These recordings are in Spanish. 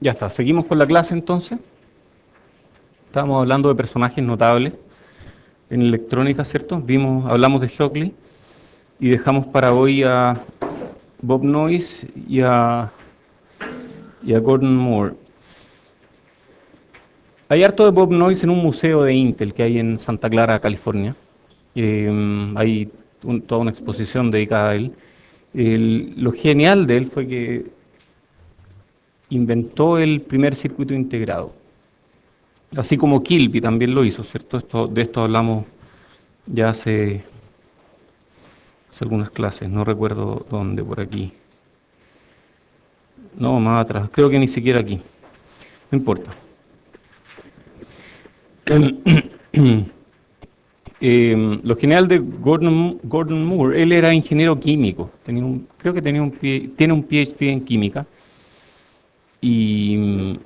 Ya está, seguimos con la clase entonces. Estábamos hablando de personajes notables en electrónica, ¿cierto? Hablamos de Shockley y dejamos para hoy a Bob Noyce y a Gordon Moore. Hay harto de Bob Noyce en un museo de Intel que hay en Santa Clara, California. Hay toda una exposición dedicada a él. Lo genial de él fue que inventó el primer circuito integrado. Así como Kilby también lo hizo, ¿cierto? De esto hablamos ya hace algunas clases, no recuerdo dónde, por aquí. No, más atrás, creo que ni siquiera aquí. No importa. Lo genial de Gordon Moore, él era ingeniero químico, creo que tiene un PhD en química, y,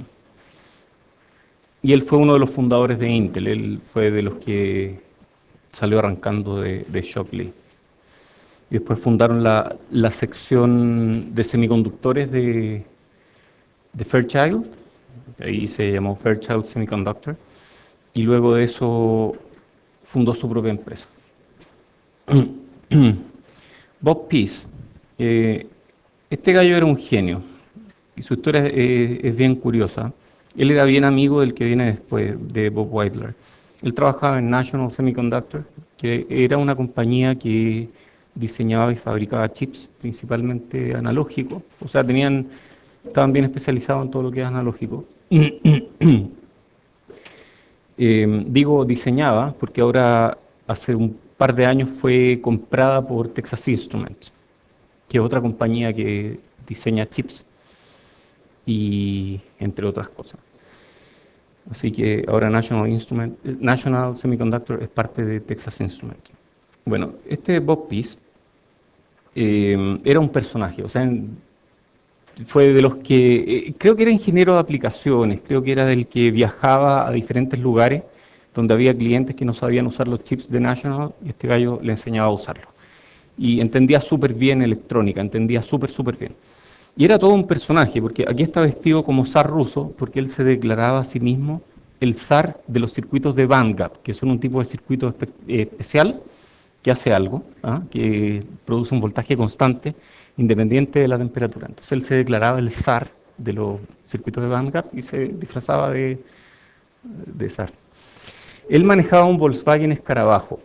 y él fue uno de los fundadores de Intel, él fue de los que salió arrancando de Shockley. Y después fundaron la sección de semiconductores de Fairchild, ahí se llamó Fairchild Semiconductor, y luego de eso fundó su propia empresa. Bob Pease, este gallo era un genio, y su historia es bien curiosa. Él era bien amigo del que viene después, de Bob Weidler. Él trabajaba en National Semiconductor, que era una compañía que diseñaba y fabricaba chips, principalmente analógicos, o sea, estaban bien especializados en todo lo que es analógico. Digo diseñaba porque ahora, hace un par de años, fue comprada por Texas Instruments, que es otra compañía que diseña chips y entre otras cosas. Así que ahora National Semiconductor es parte de Texas Instruments. Bueno, este Bob Pease era un personaje, o sea, fue de los que, creo que era ingeniero de aplicaciones, creo que era del que viajaba a diferentes lugares donde había clientes que no sabían usar los chips de National, y este gallo le enseñaba a usarlos. Y entendía súper bien electrónica, entendía súper bien. Y era todo un personaje, porque aquí está vestido como zar ruso, porque él se declaraba a sí mismo el zar de los circuitos de bandgap, que son un tipo de circuito especial que hace algo, que produce un voltaje constante, independiente de la temperatura. Entonces él se declaraba el zar de los circuitos de bandgap y se disfrazaba de zar. Él manejaba un Volkswagen Escarabajo.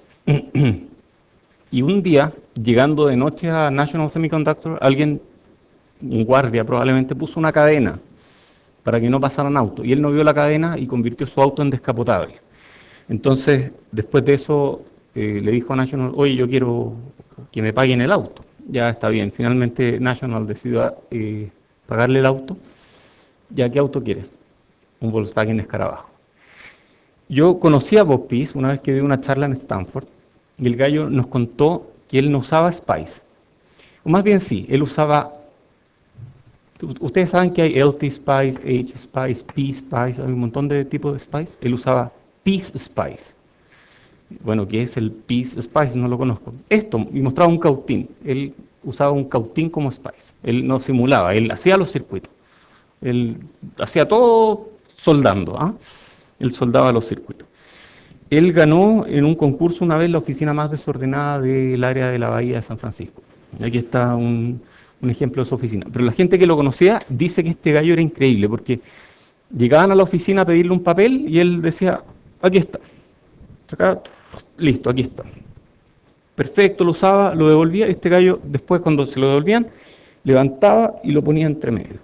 Y un día, llegando de noche a National Semiconductor, un guardia probablemente, puso una cadena para que no pasaran autos. Y él no vio la cadena y convirtió su auto en descapotable. Entonces, después de eso, le dijo a National: oye, yo quiero que me paguen el auto. Ya está bien. Finalmente National decidió pagarle el auto. ¿Ya qué auto quieres? Un Volkswagen Escarabajo. Yo conocí a Bob Pease una vez que di una charla en Stanford, y el gallo nos contó que él no usaba Spice. O más bien sí, él usaba... Ustedes saben que hay LT Spice, H Spice, P Spice, hay un montón de tipos de Spice. Él usaba Peace Spice. Bueno, ¿qué es el Peace Spice? No lo conozco. Esto, y mostraba un cautín. Él usaba un cautín como Spice. Él no simulaba, él hacía los circuitos. Él hacía todo soldando. Él soldaba los circuitos. Él ganó en un concurso una vez la oficina más desordenada del área de la Bahía de San Francisco. Aquí está un ejemplo de su oficina. Pero la gente que lo conocía dice que este gallo era increíble, porque llegaban a la oficina a pedirle un papel y él decía: aquí está. Acá, listo, aquí está. Perfecto, lo usaba, lo devolvía. Este gallo, después, cuando se lo devolvían, levantaba y lo ponía entre medio.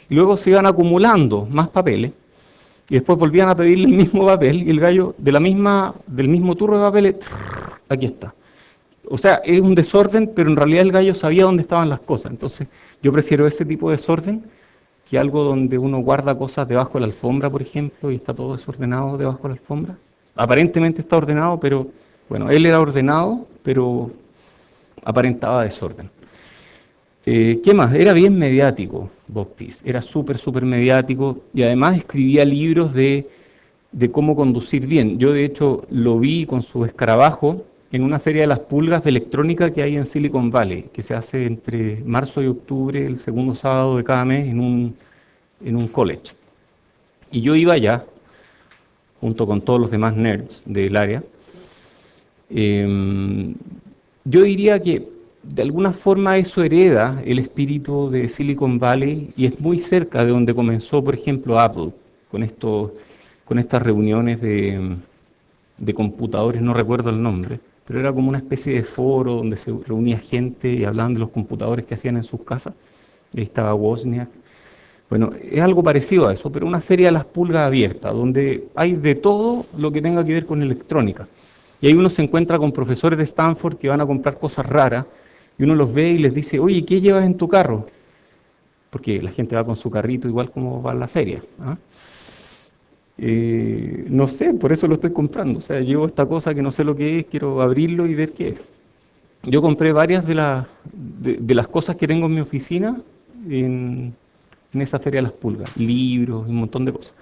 Y luego se iban acumulando más papeles, y después volvían a pedirle el mismo papel, y el gallo, del mismo turro de papeles, aquí está. O sea, es un desorden, pero en realidad el gallo sabía dónde estaban las cosas. Entonces, yo prefiero ese tipo de desorden que algo donde uno guarda cosas debajo de la alfombra, por ejemplo, y está todo desordenado debajo de la alfombra. Aparentemente está ordenado, pero, bueno, él era ordenado, pero aparentaba desorden. ¿Qué más? Era bien mediático Bob Pease, era súper mediático, y además escribía libros de cómo conducir bien. Yo de hecho lo vi con su escarabajo en una feria de las pulgas de electrónica que hay en Silicon Valley, que se hace entre marzo y octubre, el segundo sábado de cada mes, en en un college. Y yo iba allá, junto con todos los demás nerds del área. Eh, yo diría que de alguna forma eso hereda el espíritu de Silicon Valley y es muy cerca de donde comenzó, por ejemplo, Apple, con con estas reuniones de computadores, no recuerdo el nombre, pero era como una especie de foro donde se reunía gente y hablaban de los computadores que hacían en sus casas. Ahí estaba Wozniak. Bueno, es algo parecido a eso, pero una feria de las pulgas abierta, donde hay de todo lo que tenga que ver con electrónica. Y ahí uno se encuentra con profesores de Stanford que van a comprar cosas raras y uno los ve y les dice, oye, ¿qué llevas en tu carro? Porque la gente va con su carrito igual como va a la feria. ¿Ah? No sé, por eso lo estoy comprando. O sea, llevo esta cosa que no sé lo que es, quiero abrirlo y ver qué es. Yo compré varias de las cosas que tengo en mi oficina en esa Feria de las Pulgas, libros y un montón de cosas.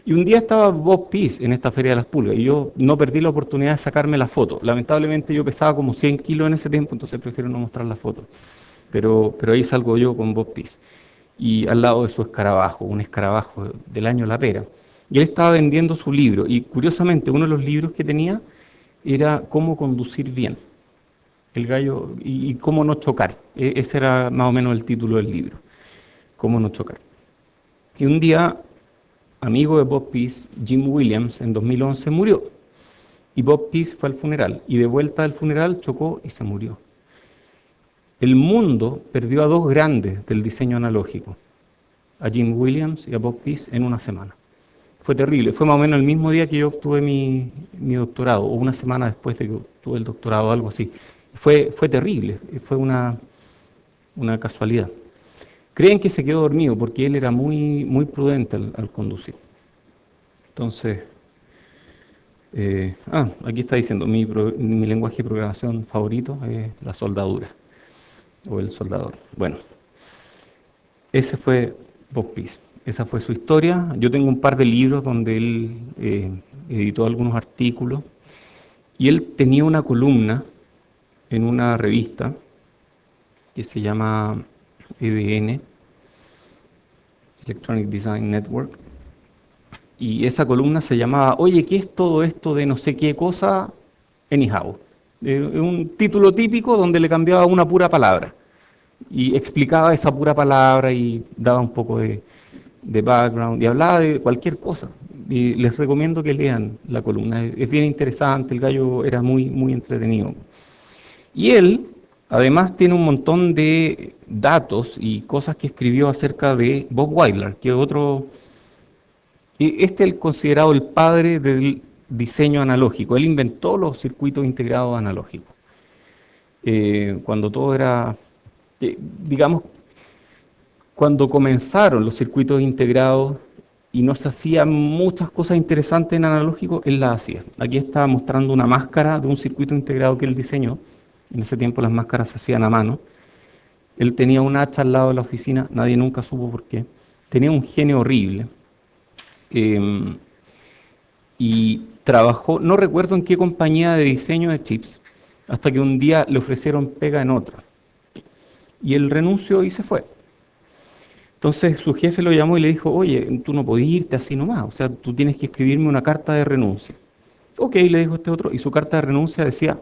Y un día estaba Bob Pease en esta Feria de las Pulgas y yo no perdí la oportunidad de sacarme la foto. Lamentablemente yo pesaba como 100 kilos en ese tiempo, entonces prefiero no mostrar la foto. Pero ahí salgo yo con Bob Pease. Y al lado de su escarabajo, un escarabajo del año La Pera. Y él estaba vendiendo su libro. Y curiosamente, uno de los libros que tenía era Cómo conducir bien. El gallo y cómo no chocar. Ese era más o menos el título del libro. Cómo no chocar. Y un día, amigo de Bob Pease, Jim Williams, en 2011 murió. Y Bob Pease fue al funeral. Y de vuelta al funeral chocó y se murió. El mundo perdió a dos grandes del diseño analógico, a Jim Williams y a Bob Pease en una semana. Fue terrible, fue más o menos el mismo día que yo obtuve mi doctorado, o una semana después de que obtuve el doctorado, algo así. Fue terrible, fue una casualidad. Creen que se quedó dormido porque él era muy prudente al conducir. Entonces, aquí está diciendo, mi lenguaje de programación favorito es la soldadura, o el soldador. Bueno, ese fue Bob Pease. Esa fue su historia. Yo tengo un par de libros donde él editó algunos artículos y él tenía una columna en una revista que se llama EDN, Electronic Design Network, y esa columna se llamaba Oye, ¿qué es todo esto de no sé qué cosa? Anyhow. Un título típico donde le cambiaba una pura palabra y explicaba esa pura palabra y daba un poco de background y hablaba de cualquier cosa. Y les recomiendo que lean la columna, es bien interesante, el gallo era muy entretenido. Y él, además, tiene un montón de datos y cosas que escribió acerca de Bob Wilder, que es otro, este es considerado el padre del diseño analógico. Él inventó los circuitos integrados analógicos. Cuando todo era, digamos, cuando comenzaron los circuitos integrados y no se hacían muchas cosas interesantes en analógico, él las hacía. Aquí está mostrando una máscara de un circuito integrado que él diseñó. En ese tiempo las máscaras se hacían a mano. Él tenía un hacha al lado de la oficina, nadie nunca supo por qué. Tenía un genio horrible. Y trabajó, no recuerdo en qué compañía de diseño de chips, hasta que un día le ofrecieron pega en otra. Y él renunció y se fue. Entonces su jefe lo llamó y le dijo, oye, tú no podés irte así nomás, o sea, tú tienes que escribirme una carta de renuncia. Ok, le dijo este otro, y su carta de renuncia decía,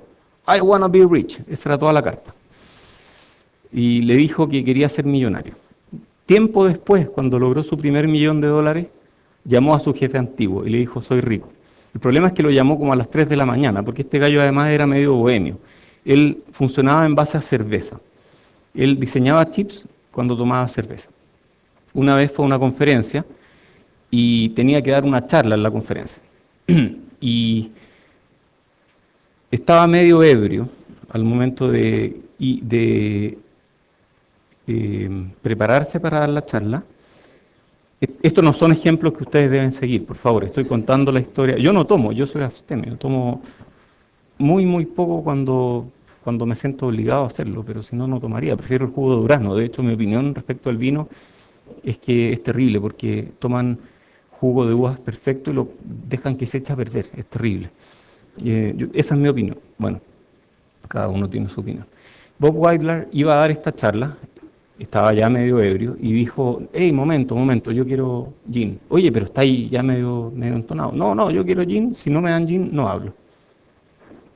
I wanna be rich, esa era toda la carta. Y le dijo que quería ser millonario. Tiempo después, cuando logró su primer $1.000.000, llamó a su jefe antiguo y le dijo, soy rico. El problema es que lo llamó como a las 3 de la mañana, porque este gallo además era medio bohemio. Él funcionaba en base a cerveza. Él diseñaba chips cuando tomaba cerveza. Una vez fue a una conferencia y tenía que dar una charla en la conferencia. Y estaba medio ebrio al momento de prepararse para dar la charla. Estos no son ejemplos que ustedes deben seguir, por favor. Estoy contando la historia. Yo no tomo, yo soy abstemio. Tomo muy poco cuando me siento obligado a hacerlo, pero si no, no tomaría. Prefiero el jugo de durazno. De hecho, mi opinión respecto al vino es que es terrible porque toman jugo de uvas perfecto y lo dejan que se eche a perder. Es terrible. Esa es mi opinión. Bueno, cada uno tiene su opinión. Bob Wilder iba a dar esta charla estaba ya medio ebrio, y dijo, hey, momento, yo quiero gin. Oye, pero está ahí ya medio entonado. No, yo quiero gin, si no me dan gin, no hablo.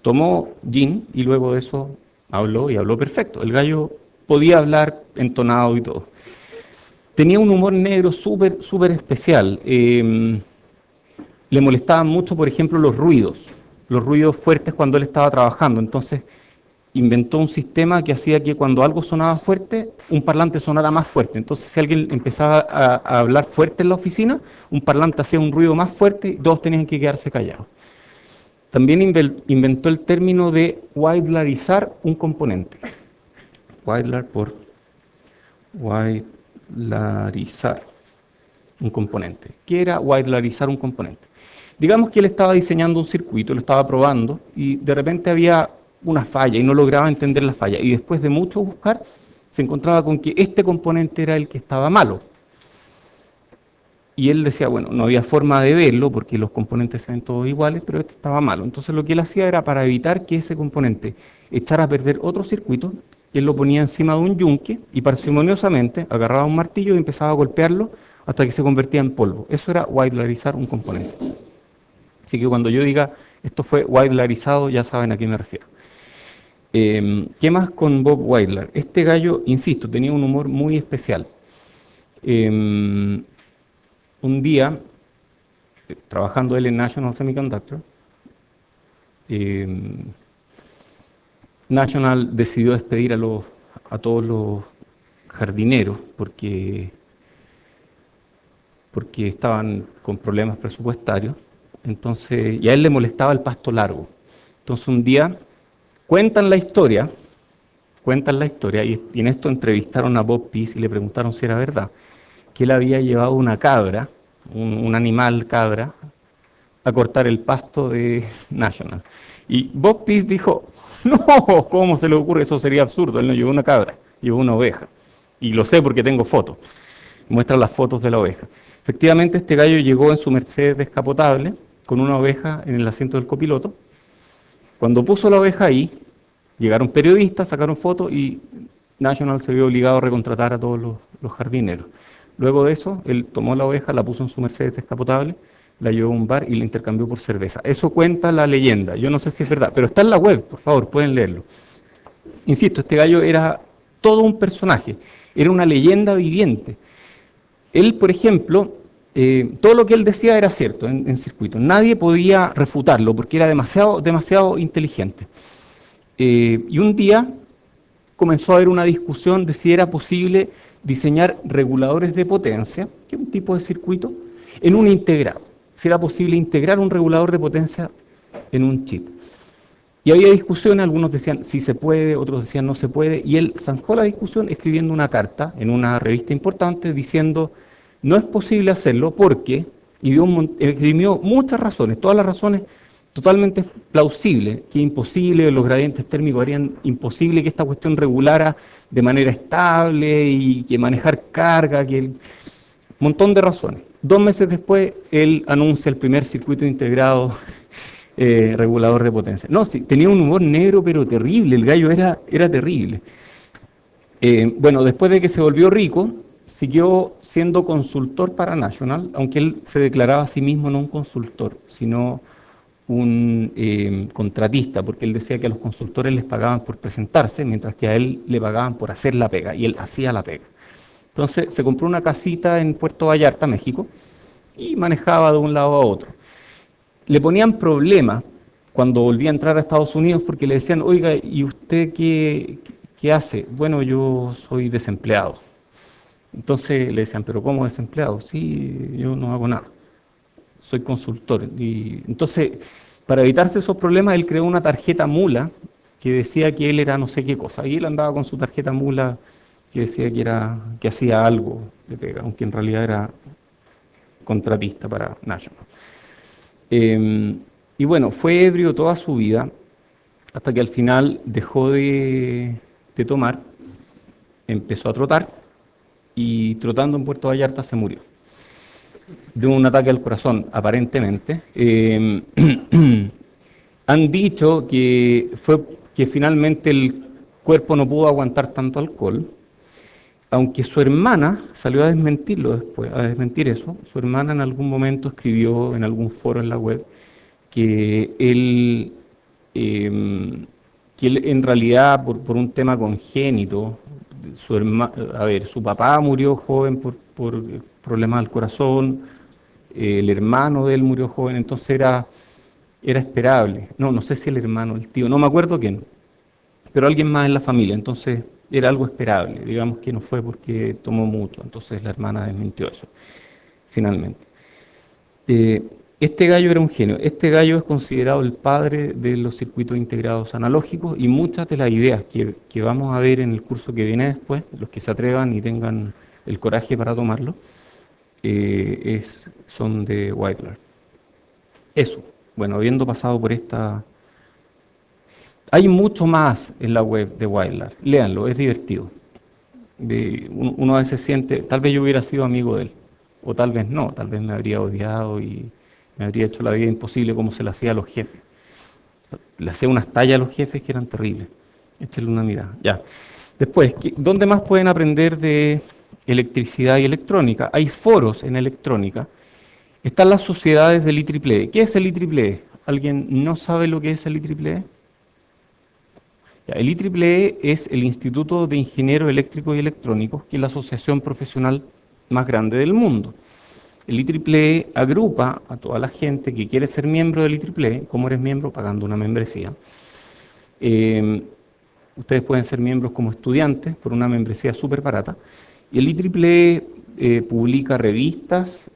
Tomó gin y luego de eso habló y habló perfecto. El gallo podía hablar entonado y todo. Tenía un humor negro súper especial. Le molestaban mucho, por ejemplo, los ruidos fuertes cuando él estaba trabajando. Entonces inventó un sistema que hacía que cuando algo sonaba fuerte, un parlante sonara más fuerte. Entonces, si alguien empezaba a hablar fuerte en la oficina, un parlante hacía un ruido más fuerte y todos tenían que quedarse callados. También inventó el término de whitelarizar un componente. Whitelar por whitelarizar un componente. ¿Qué era whitelarizar un componente? Digamos que él estaba diseñando un circuito, lo estaba probando y de repente había una falla y no lograba entender la falla. Y después de mucho buscar, se encontraba con que este componente era el que estaba malo. Y él decía, bueno, no había forma de verlo porque los componentes se ven todos iguales, pero este estaba malo. Entonces lo que él hacía era para evitar que ese componente echara a perder otro circuito, él lo ponía encima de un yunque y parsimoniosamente agarraba un martillo y empezaba a golpearlo hasta que se convertía en polvo. Eso era whitelarizar un componente. Así que cuando yo diga esto fue whitelarizado, ya saben a qué me refiero. ¿Qué más con Bob Weidler? Este gallo, insisto, tenía un humor muy especial. Un día, trabajando él en National Semiconductor, National decidió despedir a todos los jardineros porque estaban con problemas presupuestarios. Entonces, y a él le molestaba el pasto largo. Entonces un día cuentan la historia, y en esto entrevistaron a Bob Pease y le preguntaron si era verdad, que él había llevado una cabra, un animal cabra, a cortar el pasto de National. Y Bob Pease dijo, no, ¿cómo se le ocurre? Eso sería absurdo, él no llevó una cabra, llevó una oveja. Y lo sé porque tengo fotos, muestran las fotos de la oveja. Efectivamente, este gallo llegó en su Mercedes descapotable, con una oveja en el asiento del copiloto. Cuando puso la oveja ahí, llegaron periodistas, sacaron fotos y National se vio obligado a recontratar a todos los jardineros. Luego de eso, él tomó la oveja, la puso en su Mercedes descapotable, la llevó a un bar y la intercambió por cerveza. Eso cuenta la leyenda. Yo no sé si es verdad, pero está en la web, por favor, pueden leerlo. Insisto, este gallo era todo un personaje, era una leyenda viviente. Él, por ejemplo, todo lo que él decía era cierto en circuito. Nadie podía refutarlo porque era demasiado inteligente. Y un día comenzó a haber una discusión de si era posible diseñar reguladores de potencia, que es un tipo de circuito, en un integrado. Si era posible integrar un regulador de potencia en un chip. Y había discusiones, algunos decían sí se puede, otros decían no se puede, y él zanjó la discusión escribiendo una carta en una revista importante diciendo no es posible hacerlo porque, y escribió muchas razones, todas las razones totalmente plausibles, que imposible, los gradientes térmicos harían imposible que esta cuestión regulara de manera estable y que manejar carga, un montón de razones. 2 meses después, él anuncia el primer circuito integrado regulador de potencia. No, sí, tenía un humor negro pero terrible, el gallo era terrible. Bueno, después de que se volvió rico, siguió siendo consultor para National, aunque él se declaraba a sí mismo no un consultor, sino un contratista, porque él decía que a los consultores les pagaban por presentarse, mientras que a él le pagaban por hacer la pega, y él hacía la pega. Entonces se compró una casita en Puerto Vallarta, México, y manejaba de un lado a otro. Le ponían problemas cuando volvía a entrar a Estados Unidos porque le decían, oiga, ¿y usted qué hace? Bueno, yo soy desempleado. Entonces le decían, ¿pero cómo desempleado? Sí, yo no hago nada, soy consultor. Y entonces, para evitarse esos problemas, él creó una tarjeta mula que decía que él era no sé qué cosa. Y él andaba con su tarjeta mula que decía que hacía algo de pega, aunque en realidad era contratista para National. Y bueno, fue ebrio toda su vida, hasta que al final dejó de tomar, empezó a trotar, y trotando en Puerto Vallarta se murió de un ataque al corazón, aparentemente. Han dicho que fue que finalmente el cuerpo no pudo aguantar tanto alcohol aunque su hermana salió a desmentirlo después, a desmentir eso, su hermana en algún momento escribió en algún foro en la web que em, él en realidad por un tema congénito, a ver, su papá murió joven por problemas del corazón, el hermano de él murió joven, entonces era esperable. No, no sé si el hermano, el tío, no me acuerdo quién, pero alguien más en la familia, entonces era algo esperable, digamos que no fue porque tomó mucho, entonces la hermana desmintió eso, finalmente. Eh, este gallo era un genio, este gallo es considerado el padre de los circuitos integrados analógicos y muchas de las ideas que vamos a ver en el curso que viene después, los que se atrevan y tengan el coraje para tomarlo, son de Whitelar. Eso, bueno, habiendo pasado por esta. Hay mucho más en la web de Whitelar, léanlo, es divertido. Uno a veces siente, tal vez yo hubiera sido amigo de él, o tal vez no, tal vez me habría odiado y me habría hecho la vida imposible como se le hacía a los jefes. Le hacía unas tallas a los jefes que eran terribles. Échale una mirada. Ya. Después, ¿dónde más pueden aprender de electricidad y electrónica? Hay foros en electrónica. Están las sociedades del IEEE. ¿Qué es el IEEE? ¿Alguien no sabe lo que es el IEEE? Ya, el IEEE es el Instituto de Ingenieros Eléctricos y Electrónicos, que es la asociación profesional más grande del mundo. El IEEE agrupa a toda la gente que quiere ser miembro del IEEE. ¿Cómo eres miembro? Pagando una membresía. Eh, Ustedes pueden ser miembros como estudiantes por una membresía súper barata. Y el IEEE publica revistas,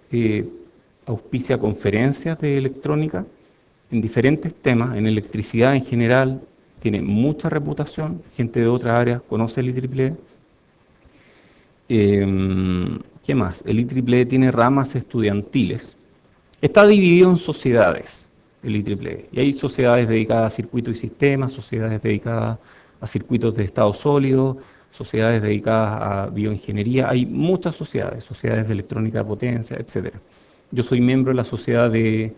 auspicia conferencias de electrónica en diferentes temas, en electricidad en general, tiene mucha reputación, gente de otras áreas conoce el IEEE. ¿Qué más? El IEEE tiene ramas estudiantiles. Está dividido en sociedades, el IEEE. Y hay sociedades dedicadas a circuitos y sistemas, sociedades dedicadas a circuitos de estado sólido, sociedades dedicadas a bioingeniería. Hay muchas sociedades, sociedades de electrónica de potencia, etcétera. Yo soy miembro de la sociedad de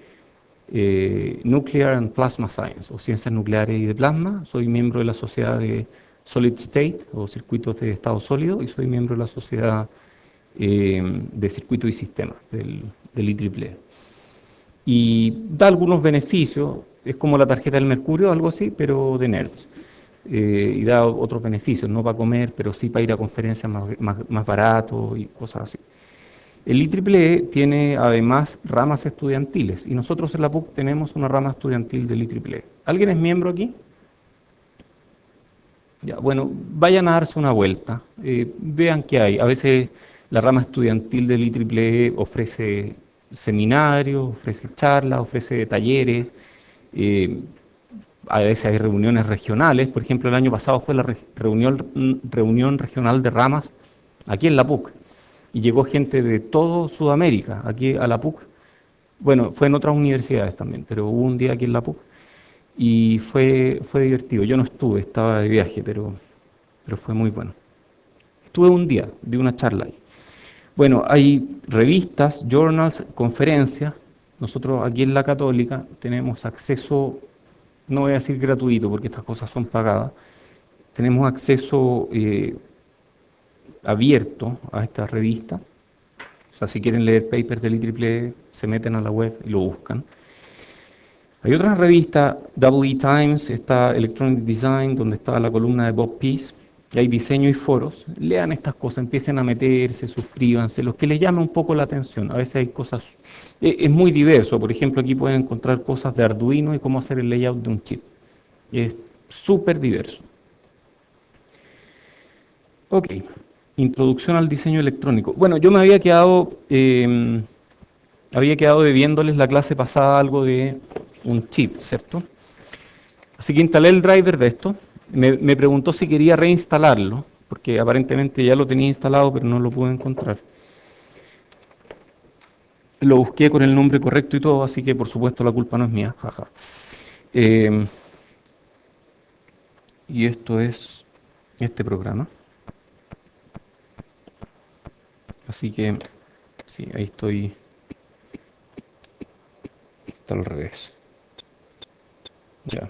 Nuclear and Plasma Science, o ciencias nucleares y de plasma. Soy miembro de la sociedad de Solid State, o circuitos de estado sólido, y soy miembro de la sociedad de circuitos y sistemas del IEEE. Y da algunos beneficios, es como la tarjeta del Mercurio, algo así, pero de nerds. Y da otros beneficios, no para comer, pero sí para ir a conferencias más barato y cosas así. El IEEE tiene además ramas estudiantiles y nosotros en la PUC tenemos una rama estudiantil del IEEE. ¿Alguien es miembro aquí? Ya, bueno, vayan a darse una vuelta, vean qué hay. A veces la rama estudiantil del IEEE ofrece seminarios, ofrece charlas, ofrece talleres, eh, a veces hay reuniones regionales. Por ejemplo, el año pasado fue la reunión regional de ramas aquí en la PUC y llegó gente de todo Sudamérica aquí a la PUC. Bueno, fue en otras universidades también, pero hubo un día aquí en la PUC y fue divertido. Yo no estuve, estaba de viaje, pero fue muy bueno. Estuve un día, di una charla ahí. Bueno, hay revistas, journals, conferencias. Nosotros aquí en la Católica tenemos acceso, no voy a decir gratuito porque estas cosas son pagadas, tenemos acceso abierto a estas revistas. O sea, si quieren leer papers del IEEE, se meten a la web y lo buscan. Hay otras revistas, EE Times, está Electronic Design, donde está la columna de Bob Peace, y hay diseño y foros. Lean estas cosas, empiecen a meterse, suscríbanse, los que les llame un poco la atención. A veces hay cosas, es muy diverso. Por ejemplo, aquí pueden encontrar cosas de Arduino y cómo hacer el layout de un chip. Es súper diverso. Ok, introducción al diseño electrónico. Bueno, yo me había quedado debiéndoles la clase pasada algo de un chip, ¿cierto? Así que instalé el driver de esto. Me preguntó si quería reinstalarlo, porque aparentemente ya lo tenía instalado, pero no lo pude encontrar. Lo busqué con el nombre correcto y todo, así que por supuesto la culpa no es mía, jaja. Eh, y esto es este programa. Así que, sí, ahí estoy. Está al revés. Ya.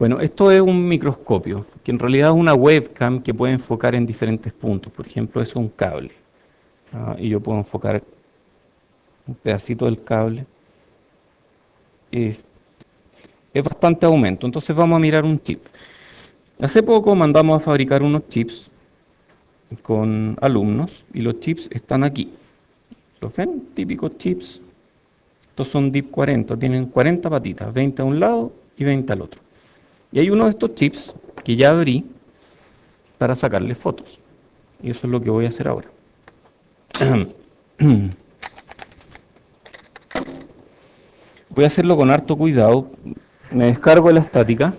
Bueno, esto es un microscopio, que en realidad es una webcam que puede enfocar en diferentes puntos. Por ejemplo, eso es un cable. Y yo puedo enfocar un pedacito del cable. Es, es bastante aumento. Entonces vamos a mirar un chip. Hace poco mandamos a fabricar unos chips con alumnos y los chips están aquí. ¿Los ven? Típicos chips. Estos son DIP 40, tienen 40 patitas, 20 a un lado y 20 al otro. Y hay uno de estos chips que ya abrí para sacarle fotos. Y eso es lo que voy a hacer ahora. Voy a hacerlo con harto cuidado. Me descargo la estática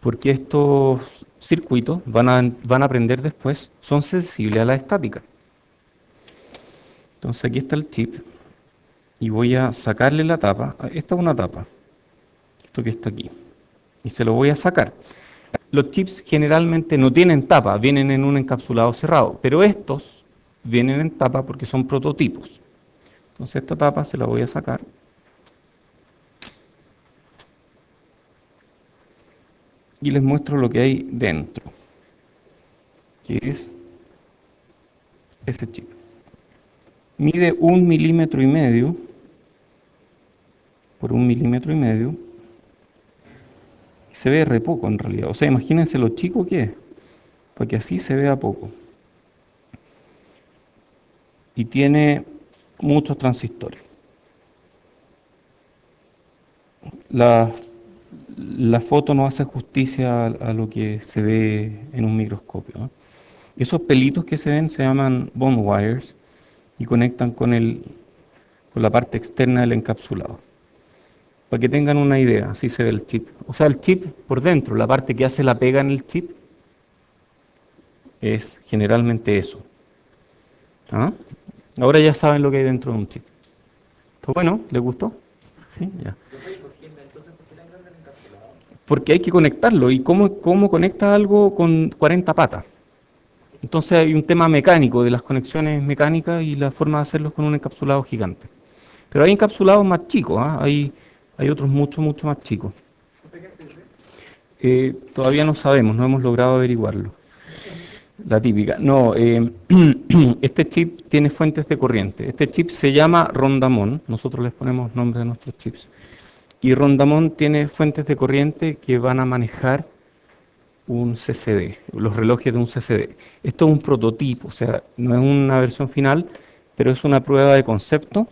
porque estos circuitos van a aprender después, son sensibles a la estática. Entonces aquí está el chip y voy a sacarle la tapa. Esta es una tapa, esto que está aquí. Y se lo voy a sacar. Los chips generalmente no tienen tapa, vienen en un encapsulado cerrado, pero estos vienen en tapa porque son prototipos. Entonces esta tapa se la voy a sacar. Y les muestro lo que hay dentro, que es ese chip. Mide 1,5 mm por 1,5 mm. Se ve re poco en realidad. O sea, imagínense lo chico que es, para que así se vea poco. Y tiene muchos transistores. La, la foto no hace justicia a lo que se ve en un microscopio, ¿no? Esos pelitos que se ven se llaman bond wires y conectan con la parte externa del encapsulado. Para que tengan una idea, así se ve el chip. O sea, el chip por dentro, la parte que hace la pega en el chip, es generalmente eso. ¿Ah? Ahora ya saben lo que hay dentro de un chip. Pues bueno, ¿les gustó? Sí, ya. Porque hay que conectarlo. ¿Y cómo conecta algo con 40 patas? Entonces hay un tema mecánico de las conexiones mecánicas y la forma de hacerlos con un encapsulado gigante. Pero hay encapsulados más chicos, ¿ah? Hay otros mucho más chicos. Todavía no sabemos, no hemos logrado averiguarlo. La típica. No, este chip tiene fuentes de corriente. Este chip se llama Rondamón. Nosotros les ponemos nombre a nuestros chips. Y Rondamón tiene fuentes de corriente que van a manejar un CCD, los relojes de un CCD. Esto es un prototipo, o sea, no es una versión final, pero es una prueba de concepto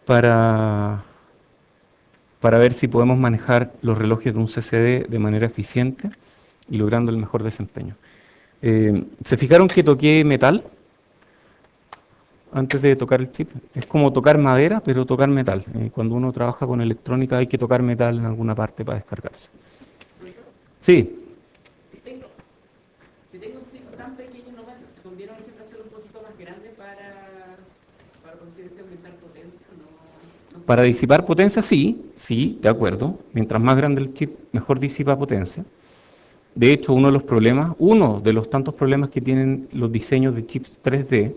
para, para ver si podemos manejar los relojes de un CCD de manera eficiente y logrando el mejor desempeño. ¿Se fijaron que toqué metal antes de tocar el chip? Es como tocar madera, pero tocar metal. Cuando uno trabaja con electrónica hay que tocar metal en alguna parte para descargarse. Sí, Si tengo, si tengo un chip tan pequeño, ¿no me conviene, por ejemplo, hacerlo un poquito más grande para conseguir aumentar potencia? No para disipar potencia, sí, de acuerdo. Mientras más grande el chip, mejor disipa potencia. De hecho, uno de los tantos problemas que tienen los diseños de chips 3D,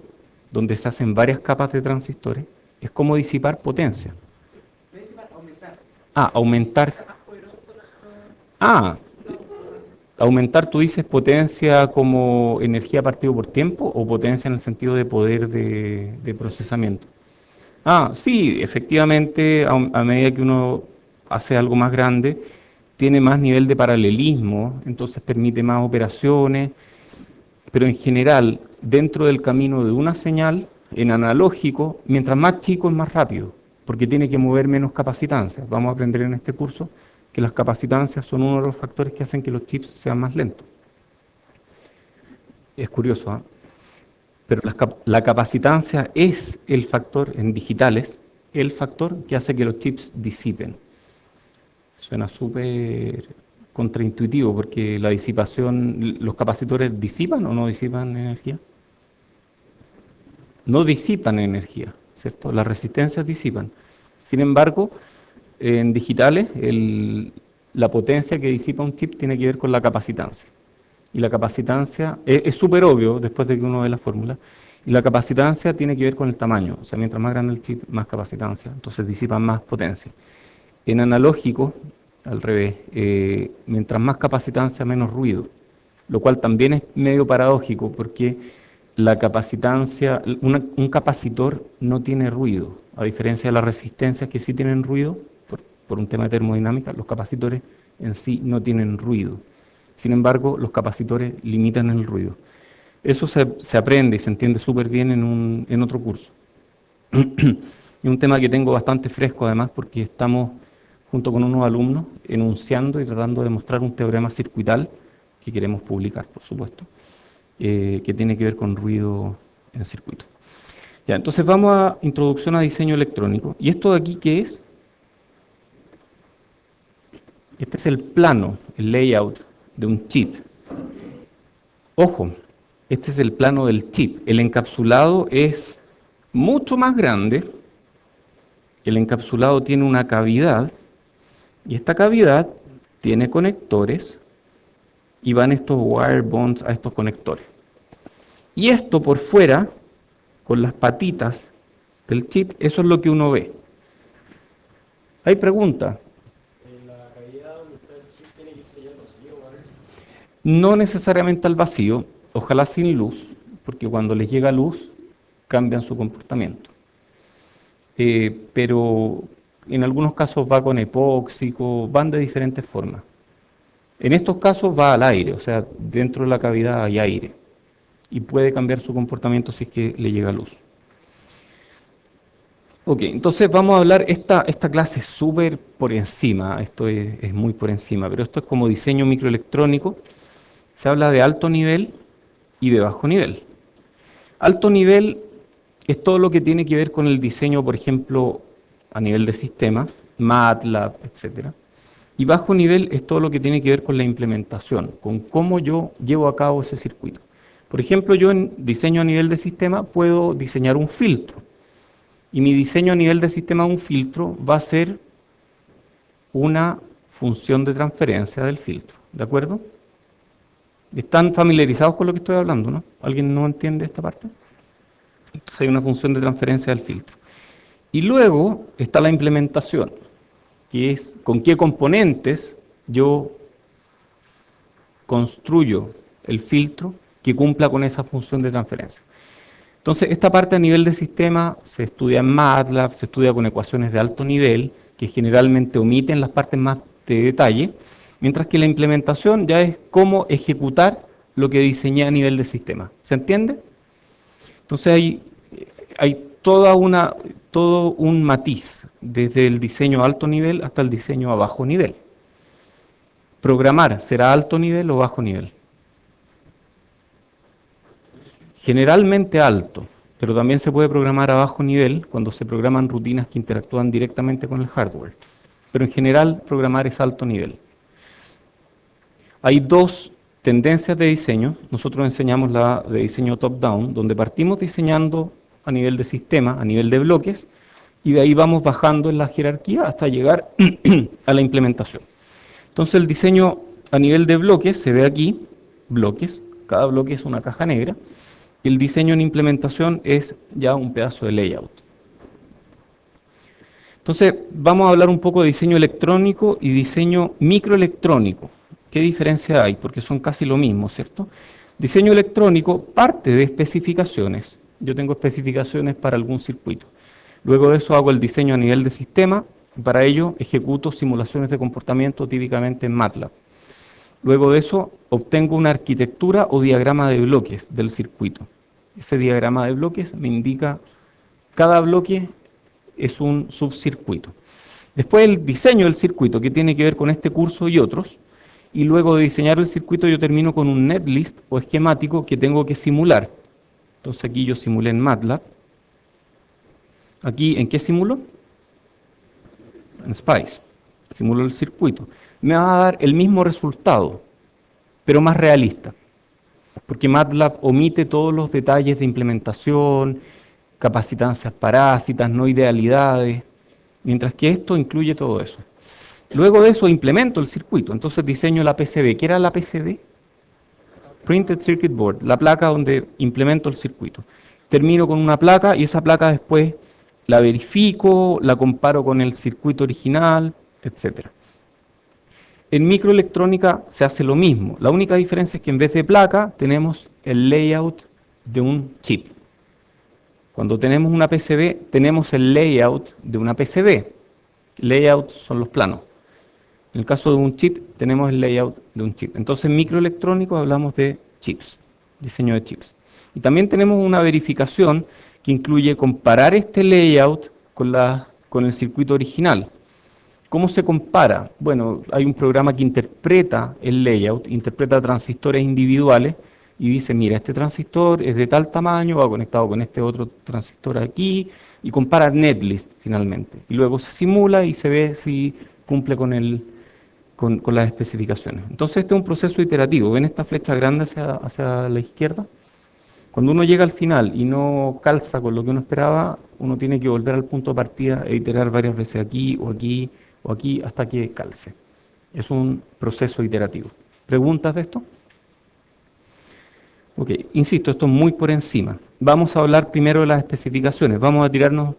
donde se hacen varias capas de transistores, es cómo disipar potencia. me dice para aumentar. Aumentar. Sea más poderoso Ah, el auto. aumentar, tú dices potencia como energía partido por tiempo o potencia en el sentido de poder de procesamiento. Sí, efectivamente, a medida que uno hace algo más grande, tiene más nivel de paralelismo, entonces permite más operaciones, pero en general, dentro del camino de una señal, en analógico, mientras más chico es más rápido, porque tiene que mover menos capacitancias. Vamos a aprender en este curso que las capacitancias son uno de los factores que hacen que los chips sean más lentos. Es curioso, ¿ah? Pero la capacitancia es el factor en digitales, el factor que hace que los chips disipen. Suena súper contraintuitivo porque la disipación, ¿los capacitores disipan o no disipan energía? No disipan energía, ¿cierto? Las resistencias disipan. Sin embargo, en digitales, la potencia que disipa un chip tiene que ver con la capacitancia. Y la capacitancia es súper obvio después de que uno ve la fórmula. Y la capacitancia tiene que ver con el tamaño. O sea, mientras más grande el chip, más capacitancia. Entonces disipan más potencia. En analógico, al revés. Mientras más capacitancia, menos ruido, lo cual también es medio paradójico porque la capacitancia, un capacitor no tiene ruido, a diferencia de las resistencias que sí tienen ruido, por un tema de termodinámica, los capacitores en sí no tienen ruido. Sin embargo, los capacitores limitan el ruido. Eso se aprende y se entiende súper bien en otro curso. Es un tema que tengo bastante fresco además porque estamos junto con unos alumnos enunciando y tratando de mostrar un teorema circuital que queremos publicar, por supuesto, que tiene que ver con ruido en circuito. Ya, entonces vamos a introducción a diseño electrónico. ¿Y esto de aquí qué es? Este es el plano, el layout de un chip. Ojo, este es el plano del chip. El encapsulado es mucho más grande. El encapsulado tiene una cavidad y esta cavidad tiene conectores y van estos wire bonds a estos conectores. Y esto por fuera, con las patitas del chip, eso es lo que uno ve. Hay pregunta. La cavidad donde está el chip tiene que sellar vacío, ¿vale? No necesariamente al vacío, ojalá sin luz, porque cuando les llega luz cambian su comportamiento. Pero en algunos casos va con epóxico, van de diferentes formas. En estos casos va al aire, o sea, dentro de la cavidad hay aire y puede cambiar su comportamiento si es que le llega luz. Ok, entonces vamos a hablar, esta clase es súper por encima, esto es muy por encima, pero esto es como diseño microelectrónico. Se habla de alto nivel y de bajo nivel. Alto nivel es todo lo que tiene que ver con el diseño, por ejemplo, a nivel de sistema, MATLAB, etc. Y bajo nivel es todo lo que tiene que ver con la implementación, con cómo yo llevo a cabo ese circuito. Por ejemplo, yo en diseño a nivel de sistema puedo diseñar un filtro. Y mi diseño a nivel de sistema de un filtro va a ser una función de transferencia del filtro. ¿De acuerdo? ¿Están familiarizados con lo que estoy hablando, no? ¿Alguien no entiende esta parte? Entonces hay una función de transferencia del filtro. Y luego está la implementación, que es con qué componentes yo construyo el filtro que cumpla con esa función de transferencia. Entonces, esta parte a nivel de sistema se estudia en MATLAB, se estudia con ecuaciones de alto nivel, que generalmente omiten las partes más de detalle, mientras que la implementación ya es cómo ejecutar lo que diseñé a nivel de sistema. ¿Se entiende? Entonces hay todo un matiz, desde el diseño a alto nivel hasta el diseño a bajo nivel. Programar, ¿será alto nivel o bajo nivel? Generalmente alto, pero también se puede programar a bajo nivel cuando se programan rutinas que interactúan directamente con el hardware. Pero en general programar es alto nivel. Hay dos tendencias de diseño. Nosotros enseñamos la de diseño top-down, donde partimos diseñando a nivel de sistema, a nivel de bloques, y de ahí vamos bajando en la jerarquía hasta llegar a la implementación. Entonces el diseño a nivel de bloques se ve aquí, bloques, cada bloque es una caja negra, y el diseño en implementación es ya un pedazo de layout. Entonces vamos a hablar un poco de diseño electrónico y diseño microelectrónico. ¿Qué diferencia hay? Porque son casi lo mismo, ¿cierto? Diseño electrónico parte de especificaciones. Yo tengo especificaciones para algún circuito. Luego de eso hago el diseño a nivel de sistema y para ello ejecuto simulaciones de comportamiento típicamente en MATLAB. Luego de eso obtengo una arquitectura o diagrama de bloques del circuito. Ese diagrama de bloques me indica cada bloque es un subcircuito. Después el diseño del circuito, que tiene que ver con este curso y otros, y luego de diseñar el circuito yo termino con un netlist o esquemático que tengo que simular. Entonces aquí yo simulé en MATLAB. Aquí, ¿en qué simulo? En Spice. Simulo el circuito. Me va a dar el mismo resultado, pero más realista. Porque MATLAB omite todos los detalles de implementación, capacitancias parásitas, no idealidades, mientras que esto incluye todo eso. Luego de eso implemento el circuito, entonces diseño la PCB. ¿Qué era la PCB? Printed Circuit Board, la placa donde implemento el circuito. Termino con una placa y esa placa después la verifico, la comparo con el circuito original, etc. En microelectrónica se hace lo mismo. La única diferencia es que en vez de placa tenemos el layout de un chip. Cuando tenemos una PCB, tenemos el layout de una PCB. Layout son los planos. En el caso de un chip, tenemos el layout de un chip. Entonces, en microelectrónico hablamos de chips, diseño de chips. Y también tenemos una verificación que incluye comparar este layout con el circuito original. ¿Cómo se compara? Bueno, hay un programa que interpreta el layout, interpreta transistores individuales y dice, mira, este transistor es de tal tamaño, va conectado con este otro transistor aquí, y compara netlist finalmente. Y luego se simula y se ve si cumple con las especificaciones. Entonces este es un proceso iterativo. ¿Ven esta flecha grande hacia la izquierda? Cuando uno llega al final y no calza con lo que uno esperaba, uno tiene que volver al punto de partida e iterar varias veces aquí o aquí o aquí hasta que calce. Es un proceso iterativo. ¿Preguntas de esto? Ok, insisto, esto es muy por encima. Vamos a hablar primero de las especificaciones. Vamos a tirarnos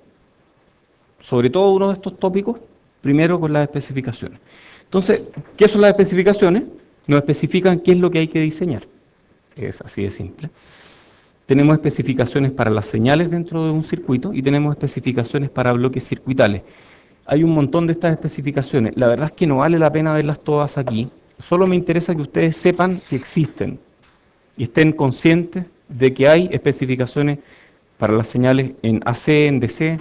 sobre todo uno de estos tópicos, primero con las especificaciones. Entonces, ¿qué son las especificaciones? Nos especifican qué es lo que hay que diseñar. Es así de simple. Tenemos especificaciones para las señales dentro de un circuito y tenemos especificaciones para bloques circuitales. Hay un montón de estas especificaciones. La verdad es que no vale la pena verlas todas aquí. Solo me interesa que ustedes sepan que existen y estén conscientes de que hay especificaciones para las señales en AC, en DC.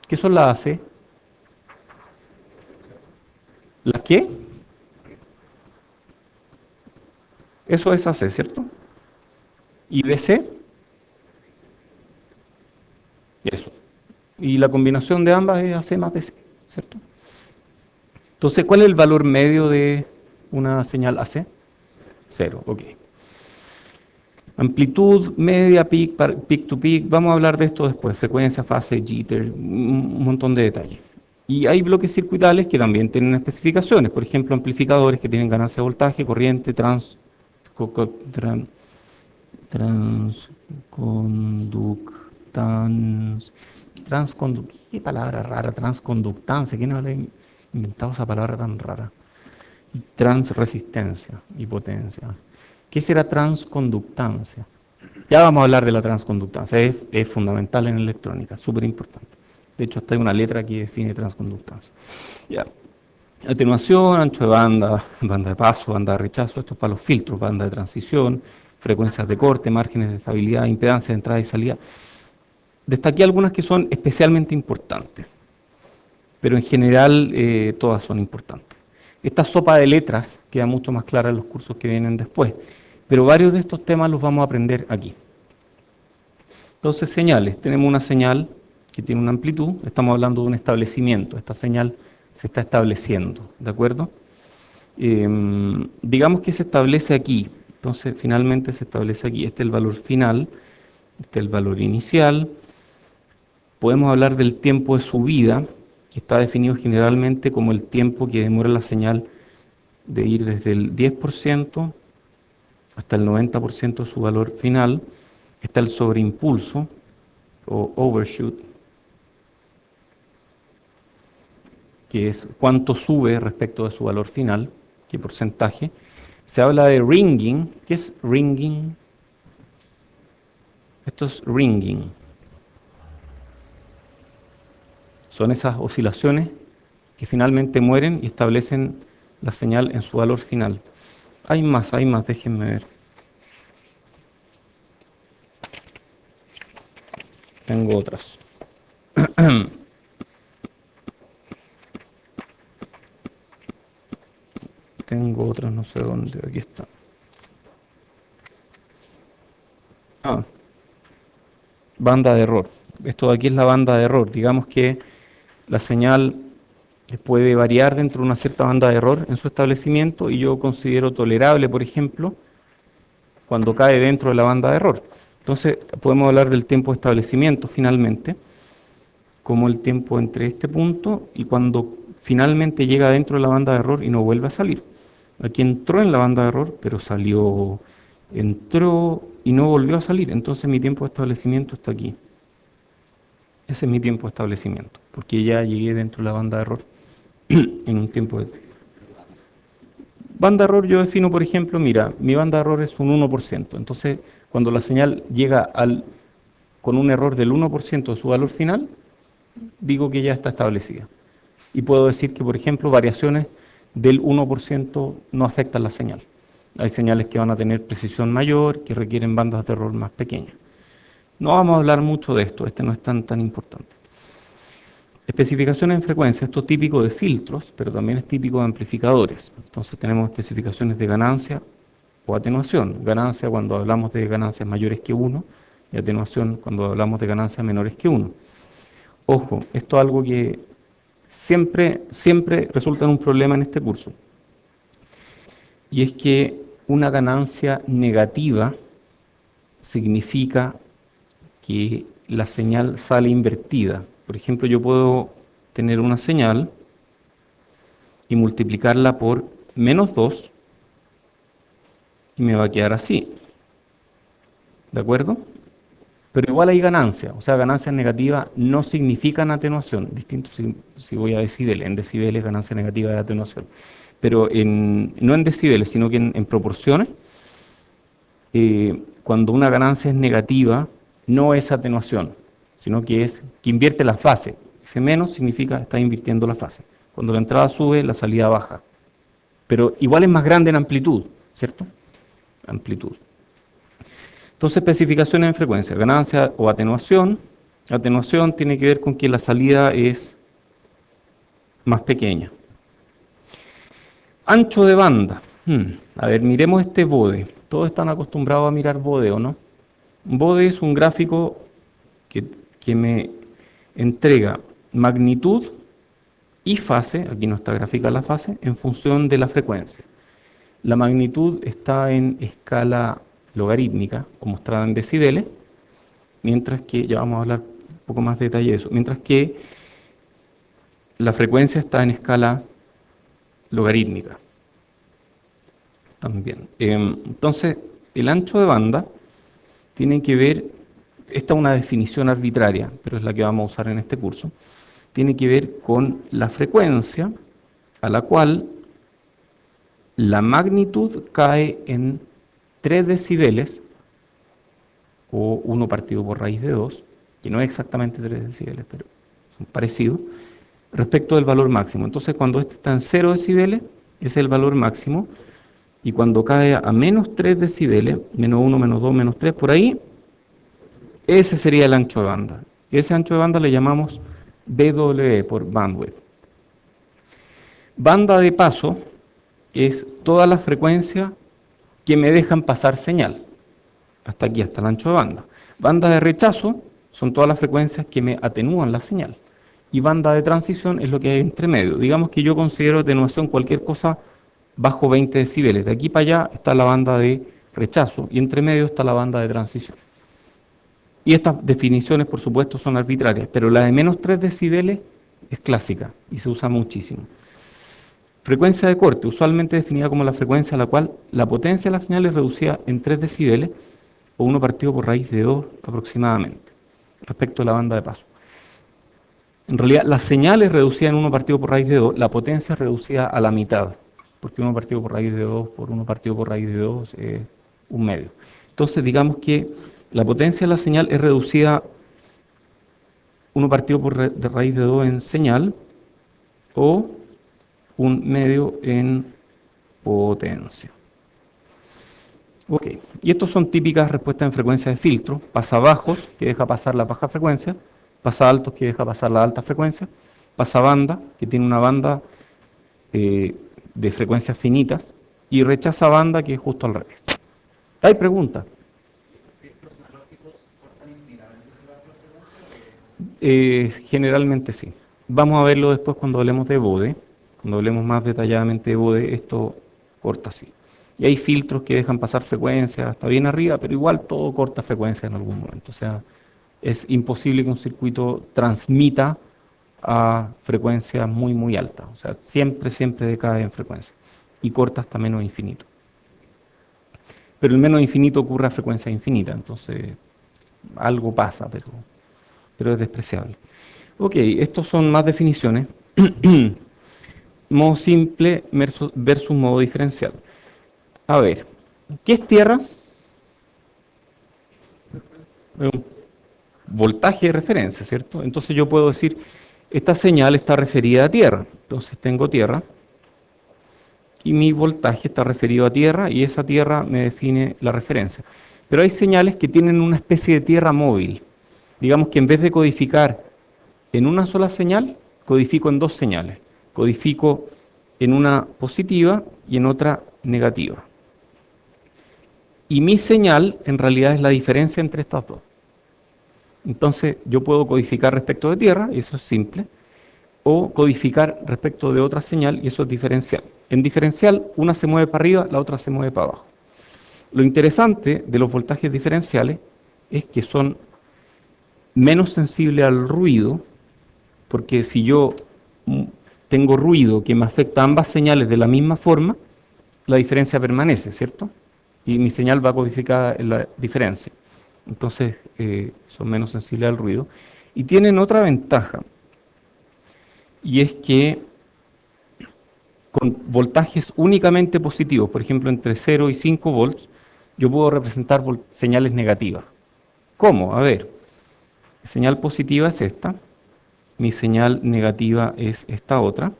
¿Qué son las AC? ¿Las qué? Eso es AC, ¿cierto? ¿Y DC? Eso. Y la combinación de ambas es AC más DC, ¿cierto? Entonces, ¿cuál es el valor medio de una señal AC? Cero, ok. Amplitud, media, peak, peak to peak, vamos a hablar de esto después, frecuencia, fase, jitter, un montón de detalles. Y hay bloques circuitales que también tienen especificaciones, por ejemplo, amplificadores que tienen ganancia de voltaje, corriente, qué palabra rara, transconductancia, ¿quién habrá inventado esa palabra tan rara? Y transresistencia y potencia. ¿Qué será transconductancia? Ya vamos a hablar de la transconductancia, es fundamental en electrónica, súper importante. De hecho, hasta hay una letra que define transconductancia. Ya. Atenuación, ancho de banda, banda de paso, banda de rechazo, esto es para los filtros, banda de transición, frecuencias de corte, márgenes de estabilidad, impedancia de entrada y salida. Destaqué algunas que son especialmente importantes, pero en general todas son importantes. Esta sopa de letras queda mucho más clara en los cursos que vienen después, pero varios de estos temas los vamos a aprender aquí. Entonces, señales. Tenemos una señal que tiene una amplitud, estamos hablando de un establecimiento, esta señal se está estableciendo, ¿de acuerdo? Digamos que se establece aquí, entonces finalmente se establece aquí, este es el valor final, este es el valor inicial. Podemos hablar del tiempo de subida, que está definido generalmente como el tiempo que demora la señal de ir desde el 10% hasta el 90% de su valor final. Está el sobreimpulso o overshoot, que es cuánto sube respecto de su valor final, qué porcentaje. Se habla de ringing. ¿Qué es ringing? Esto es ringing. Son esas oscilaciones que finalmente mueren y establecen la señal en su valor final. Hay más, déjenme ver. Tengo otras. Tengo otras, no sé dónde, aquí está. Banda de error. Esto de aquí es la banda de error. Digamos que la señal puede variar dentro de una cierta banda de error en su establecimiento y yo considero tolerable, por ejemplo, cuando cae dentro de la banda de error. Entonces podemos hablar del tiempo de establecimiento finalmente, como el tiempo entre este punto y cuando finalmente llega dentro de la banda de error y no vuelve a salir. Aquí entró en la banda de error, pero salió, entró y no volvió a salir. Entonces mi tiempo de establecimiento está aquí. Ese es mi tiempo de establecimiento, porque ya llegué dentro de la banda de error en un tiempo de... Banda de error yo defino, por ejemplo, mira, mi banda de error es un 1%. Entonces, cuando la señal llega con un error del 1% de su valor final, digo que ya está establecida. Y puedo decir que, por ejemplo, variaciones del 1% no afectan la señal. Hay señales que van a tener precisión mayor, que requieren bandas de error más pequeñas. No vamos a hablar mucho de esto, este no es tan importante. Especificaciones en frecuencia, esto es típico de filtros, pero también es típico de amplificadores. Entonces tenemos especificaciones de ganancia o atenuación. Ganancia cuando hablamos de ganancias mayores que 1 y atenuación cuando hablamos de ganancias menores que 1. Ojo, esto es algo que siempre resulta en un problema en este curso. Y es que una ganancia negativa significa que la señal sale invertida. Por ejemplo, yo puedo tener una señal y multiplicarla por -2 y me va a quedar así. ¿De acuerdo? Pero igual hay ganancia, o sea, ganancias negativas no significan atenuación, distinto si voy a decibeles, en decibeles ganancia negativa de atenuación, pero no en decibeles, sino que en proporciones, cuando una ganancia es negativa, no es atenuación, sino que es que invierte la fase. Ese menos significa está invirtiendo la fase. Cuando la entrada sube, la salida baja. Pero igual es más grande en amplitud, ¿cierto? Amplitud. Entonces, especificaciones en frecuencia, ganancia o atenuación. Atenuación tiene que ver con que la salida es más pequeña. Ancho de banda. A ver, miremos este bode. Todos están acostumbrados a mirar bode, ¿o no? Un bode es un gráfico que me entrega magnitud y fase, aquí no está gráfica la fase, en función de la frecuencia. La magnitud está en escala logarítmica, o mostrada en decibeles, mientras que, ya vamos a hablar un poco más de detalle de eso, mientras que la frecuencia está en escala logarítmica. También. Entonces, el ancho de banda tiene que ver, esta es una definición arbitraria, pero es la que vamos a usar en este curso, tiene que ver con la frecuencia a la cual la magnitud cae en 3 decibeles, o 1 partido por raíz de 2, que no es exactamente 3 decibeles, pero son parecidos, respecto del valor máximo. Entonces, cuando este está en 0 decibeles, ese es el valor máximo, y cuando cae a -3 decibeles, -1, -2, -3, por ahí, ese sería el ancho de banda. Ese ancho de banda le llamamos BW por bandwidth. Banda de paso es toda la frecuencia que me dejan pasar señal. Hasta aquí, hasta el ancho de banda. Banda de rechazo son todas las frecuencias que me atenúan la señal. Y banda de transición es lo que hay entre medio. Digamos que yo considero atenuación cualquier cosa bajo 20 decibeles. De aquí para allá está la banda de rechazo y entre medio está la banda de transición. Y estas definiciones, por supuesto, son arbitrarias, pero la de -3 decibeles es clásica y se usa muchísimo. Frecuencia de corte, usualmente definida como la frecuencia a la cual la potencia de la señal es reducida en 3 decibeles o 1 partido por raíz de 2 aproximadamente, respecto a la banda de paso. En realidad, la señal es reducida en 1 partido por raíz de 2, la potencia es reducida a la mitad, porque 1 partido por raíz de 2 por 1 partido por raíz de 2 es un medio. Entonces, digamos que la potencia de la señal es reducida 1 partido de raíz de 2 en señal o un medio en potencia. Ok, y estos son típicas respuestas en frecuencia de filtro, pasabajos, que deja pasar la baja frecuencia, pasaltos, que deja pasar la alta frecuencia, pasabanda, que tiene una banda de frecuencias finitas, y rechaza banda, que es justo al revés. ¿Hay preguntas? Generalmente sí. Vamos a verlo después cuando hablemos de bode. Cuando hablemos más detalladamente de bode, esto corta así. Y hay filtros que dejan pasar frecuencias hasta bien arriba, pero igual todo corta frecuencia en algún momento. O sea, es imposible que un circuito transmita a frecuencias muy altas. O sea, siempre decae en frecuencia y corta hasta menos infinito. Pero el menos infinito ocurre a frecuencia infinita, entonces algo pasa, pero es despreciable. Ok, estos son más definiciones. modo simple versus modo diferencial. A ver, ¿qué es tierra? Un voltaje de referencia, ¿cierto? Entonces yo puedo decir, esta señal está referida a tierra. Entonces tengo tierra y mi voltaje está referido a tierra y esa tierra me define la referencia. Pero hay señales que tienen una especie de tierra móvil. Digamos que en vez de codificar en una sola señal, codifico en dos señales. Codifico en una positiva y en otra negativa. Y mi señal en realidad es la diferencia entre estas dos. Entonces yo puedo codificar respecto de tierra, y eso es simple, o codificar respecto de otra señal, y eso es diferencial. En diferencial, una se mueve para arriba, la otra se mueve para abajo. Lo interesante de los voltajes diferenciales es que son menos sensibles al ruido, porque si yo tengo ruido que me afecta a ambas señales de la misma forma, la diferencia permanece, ¿cierto? Y mi señal va codificada en la diferencia. Entonces son menos sensibles al ruido. Y tienen otra ventaja, y es que con voltajes únicamente positivos, por ejemplo entre 0 y 5 volts, yo puedo representar señales negativas. ¿Cómo? A ver, mi señal positiva es esta, mi señal negativa es esta otra,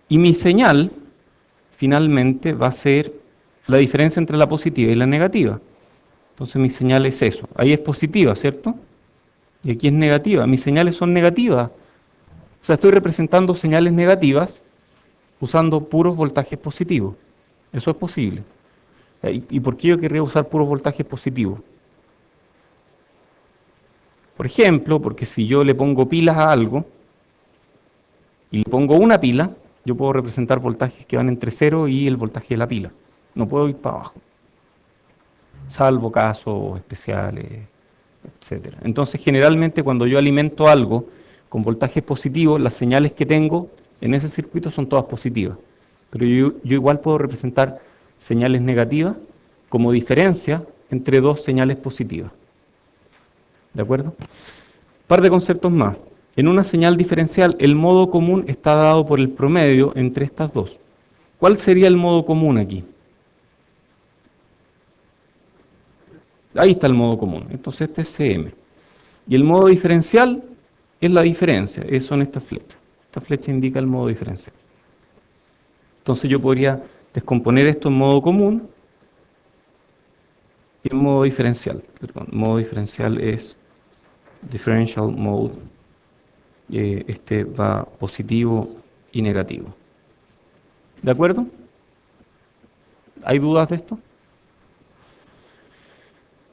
y mi señal finalmente va a ser la diferencia entre la positiva y la negativa. Entonces mi señal es eso. Ahí es positiva, ¿cierto? Y aquí es negativa. Mis señales son negativas. O sea, estoy representando señales negativas usando puros voltajes positivos. Eso es posible. ¿Y por qué yo querría usar puros voltajes positivos? Por ejemplo, porque si yo le pongo pilas a algo y le pongo una pila, yo puedo representar voltajes que van entre 0 y el voltaje de la pila. No puedo ir para abajo, salvo casos especiales, etcétera. Entonces, generalmente cuando yo alimento algo con voltajes positivos, las señales que tengo en ese circuito son todas positivas. Pero yo igual puedo representar señales negativas como diferencia entre dos señales positivas. ¿De acuerdo? Par de conceptos más. En una señal diferencial, el modo común está dado por el promedio entre estas dos. ¿Cuál sería el modo común aquí? Ahí está el modo común. Entonces este es Cm. Y el modo diferencial es la diferencia. Son estas flechas. Esta flecha indica el modo diferencial. Entonces yo podría descomponer esto en modo común y en modo diferencial. Perdón, modo diferencial es differential mode. Este va positivo y negativo. ¿De acuerdo? ¿Hay dudas de esto?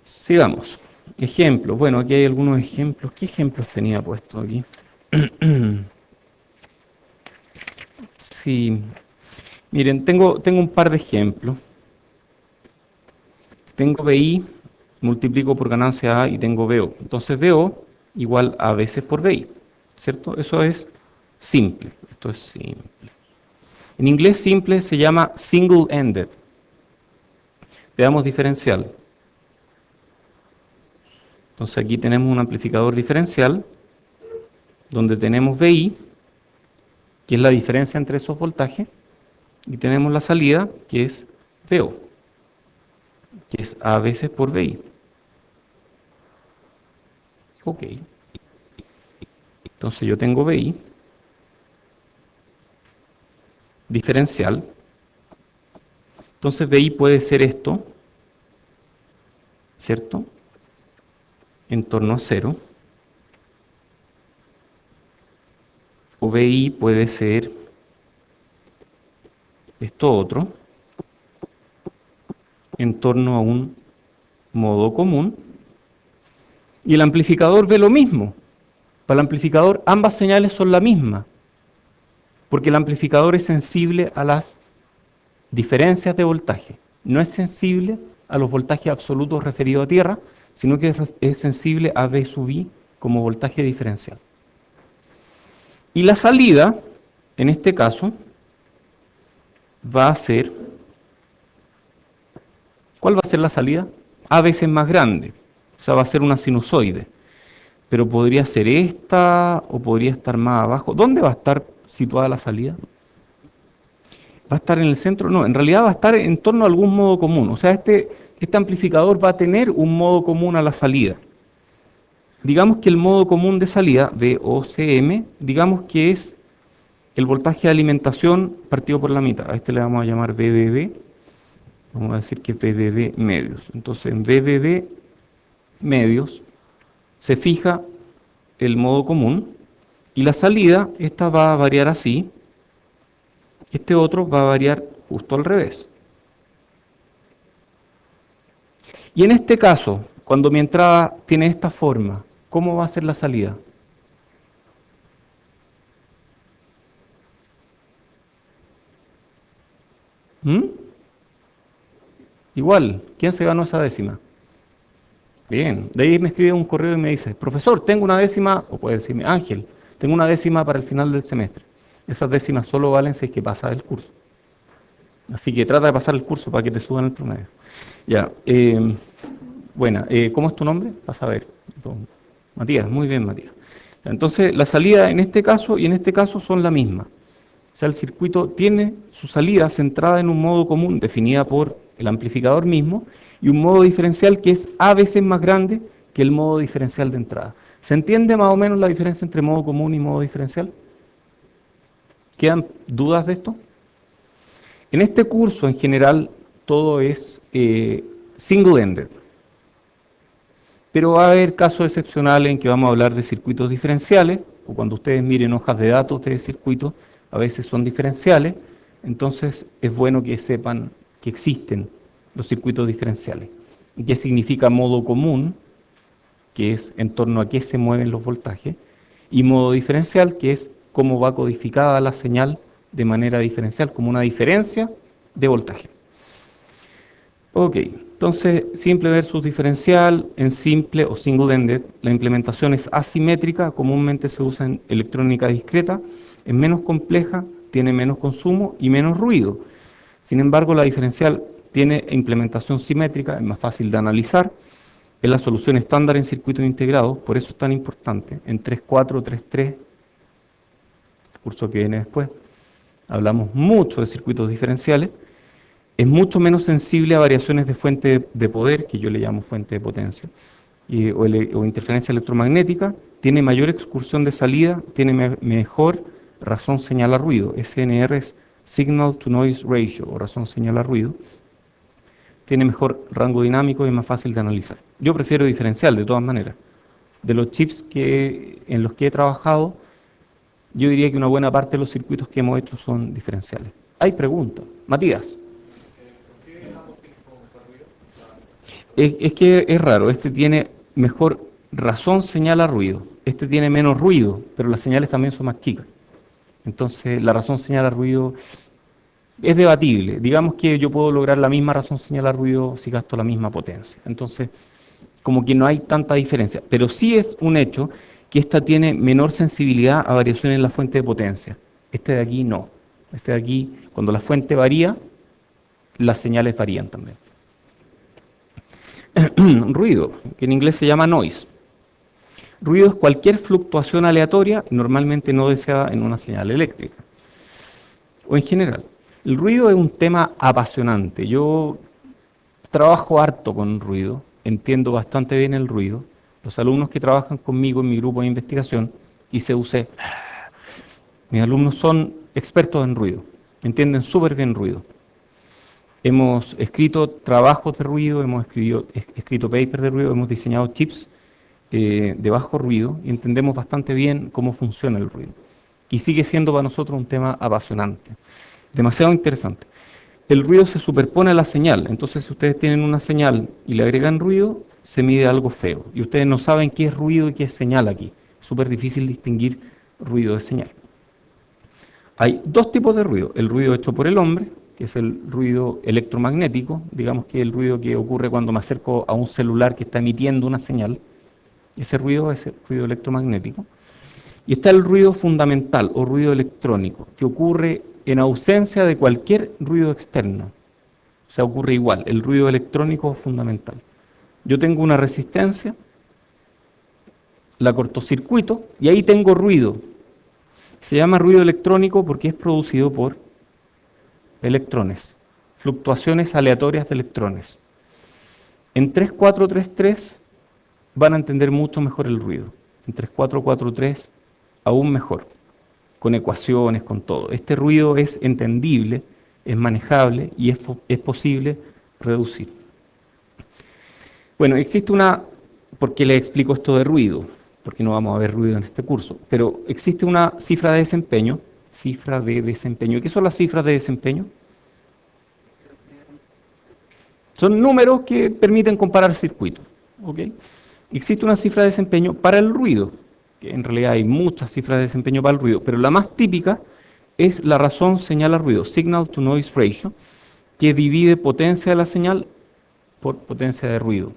Sigamos. Ejemplos. Bueno, aquí hay algunos ejemplos. ¿Qué ejemplos tenía puesto aquí? Sí. Miren, tengo un par de ejemplos. Tengo BI, multiplico por ganancia A y tengo BO. Entonces BO igual a veces por BI, ¿cierto? Eso es simple. Esto es simple. En inglés simple se llama single-ended. Veamos diferencial. Entonces aquí tenemos un amplificador diferencial donde tenemos VI, que es la diferencia entre esos voltajes, y tenemos la salida, que es VO, que es A veces por VI. Ok. Entonces yo tengo VI, diferencial. Entonces VI puede ser esto, ¿cierto? En torno a 0. O VI puede ser esto otro, en torno a un modo común. Y el amplificador ve lo mismo. Para el amplificador ambas señales son la misma, porque el amplificador es sensible a las diferencias de voltaje. No es sensible a los voltajes absolutos referidos a tierra, sino que es sensible a V sub I como voltaje diferencial. Y la salida, en este caso, va a ser... ¿Cuál va a ser la salida? A veces más grande, o sea, va a ser una sinusoide. Pero podría ser esta o podría estar más abajo. ¿Dónde va a estar situada la salida? ¿Va a estar en el centro? No, en realidad va a estar en torno a algún modo común. O sea, este amplificador va a tener un modo común a la salida. Digamos que el modo común de salida, VOCM, digamos que es el voltaje de alimentación partido por la mitad. A este le vamos a llamar VDD. Vamos a decir que es VDD medios. Entonces, en VDD medios se fija el modo común y la salida, esta va a variar así. Este otro va a variar justo al revés. Y en este caso, cuando mi entrada tiene esta forma, ¿cómo va a ser la salida? ¿Mm? Igual, ¿quién se ganó esa décima? Bien, de ahí me escribe un correo y me dice, profesor, tengo una décima, o puede decirme, Ángel, tengo una décima para el final del semestre. Esas décimas solo valen si es que pasas el curso. Así que trata de pasar el curso para que te suban el promedio. Ya, bueno, ¿cómo es tu nombre? Vas a ver. Matías, muy bien, Matías. Entonces, la salida en este caso y en este caso son la misma. O sea, el circuito tiene su salida centrada en un modo común definida por el amplificador mismo y un modo diferencial que es a veces más grande que el modo diferencial de entrada. ¿Se entiende más o menos la diferencia entre modo común y modo diferencial? ¿Quedan dudas de esto? En este curso en general todo es single-ended, pero va a haber casos excepcionales en que vamos a hablar de circuitos diferenciales, o cuando ustedes miren hojas de datos de circuitos, a veces son diferenciales, entonces es bueno que sepan que existen los circuitos diferenciales. ¿Y qué significa modo común? Que es en torno a qué se mueven los voltajes, y modo diferencial, que es cómo va codificada la señal de manera diferencial, como una diferencia de voltaje. Ok, entonces simple versus diferencial, en simple o single-ended, la implementación es asimétrica, comúnmente se usa en electrónica discreta, es menos compleja, tiene menos consumo y menos ruido. Sin embargo, la diferencial tiene implementación simétrica, es más fácil de analizar, es la solución estándar en circuitos integrados, por eso es tan importante, en 3.4, 3.3, el curso que viene después, hablamos mucho de circuitos diferenciales, es mucho menos sensible a variaciones de fuente de poder, que yo le llamo fuente de potencia, o interferencia electromagnética, tiene mayor excursión de salida, tiene mejor razón señal a ruido, SNR es Signal to Noise Ratio, o razón señal a ruido, tiene mejor rango dinámico y es más fácil de analizar. Yo prefiero diferencial de todas maneras. De los chips en los que he trabajado, yo diría que una buena parte de los circuitos que hemos hecho son diferenciales. Hay preguntas. Matías. Es que es raro, este tiene mejor razón señal a ruido, este tiene menos ruido, pero las señales también son más chicas. Entonces la razón señal a ruido es debatible. Digamos que yo puedo lograr la misma razón señal a ruido si gasto la misma potencia. Entonces, como que no hay tanta diferencia. Pero sí es un hecho que esta tiene menor sensibilidad a variaciones en la fuente de potencia. Este de aquí no. Este de aquí, cuando la fuente varía, las señales varían también. Ruido, que en inglés se llama noise. Ruido es cualquier fluctuación aleatoria, normalmente no deseada en una señal eléctrica, o en general. El ruido es un tema apasionante. Yo trabajo harto con ruido, entiendo bastante bien el ruido. Los alumnos que trabajan conmigo en mi grupo de investigación, ICUC, mis alumnos son expertos en ruido, entienden súper bien ruido. Hemos escrito trabajos de ruido, hemos escrito papers de ruido, hemos diseñado chips de bajo ruido y entendemos bastante bien cómo funciona el ruido. Y sigue siendo para nosotros un tema apasionante, demasiado interesante. El ruido se superpone a la señal, entonces si ustedes tienen una señal y le agregan ruido, se mide algo feo. Y ustedes no saben qué es ruido y qué es señal aquí. Es súper difícil distinguir ruido de señal. Hay dos tipos de ruido, el ruido hecho por el hombre, que es el ruido electromagnético, digamos que es el ruido que ocurre cuando me acerco a un celular que está emitiendo una señal, ese ruido es el ruido electromagnético. Y está el ruido fundamental o ruido electrónico, que ocurre en ausencia de cualquier ruido externo. O sea, ocurre igual, el ruido electrónico fundamental. Yo tengo una resistencia, la cortocircuito y ahí tengo ruido. Se llama ruido electrónico porque es producido por electrones, fluctuaciones aleatorias de electrones. En 3433 van a entender mucho mejor el ruido. En 3443 aún mejor, con ecuaciones, con todo. Este ruido es entendible, es manejable y es posible reducir. Bueno, existe una... ¿Por qué les explico esto de ruido? Porque no vamos a ver ruido en este curso. Pero existe una cifra de desempeño. Cifra de desempeño. ¿Qué son las cifras de desempeño? Son números que permiten comparar circuitos. ¿Ok? Existe una cifra de desempeño para el ruido, que en realidad hay muchas cifras de desempeño para el ruido, pero la más típica es la razón señal a ruido, signal to noise ratio, que divide potencia de la señal por potencia de ruido.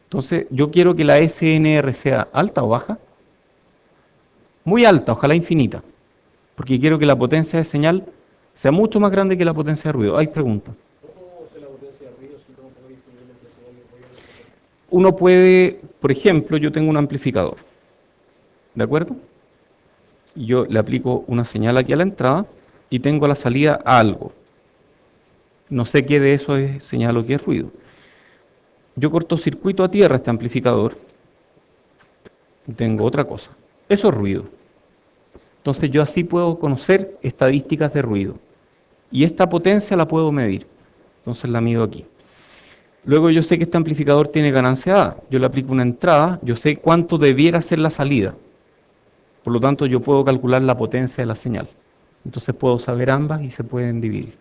Entonces, yo quiero que la SNR sea alta o baja. Muy alta, ojalá infinita, porque quiero que la potencia de señal sea mucho más grande que la potencia de ruido. ¿Hay preguntas? ¿Cómo se la potencia de ruido si no puedo distinguir entre señal y ruido? Uno puede, por ejemplo, yo tengo un amplificador, ¿de acuerdo? Y yo le aplico una señal aquí a la entrada y tengo a la salida algo. No sé qué de eso es señal o qué es ruido. Yo cortocircuito a tierra este amplificador y tengo otra cosa. Eso es ruido. Entonces yo así puedo conocer estadísticas de ruido. Y esta potencia la puedo medir. Entonces la mido aquí. Luego yo sé que este amplificador tiene ganancia A. Yo le aplico una entrada, yo sé cuánto debiera ser la salida. Por lo tanto, yo puedo calcular la potencia de la señal. Entonces puedo saber ambas y se pueden dividir.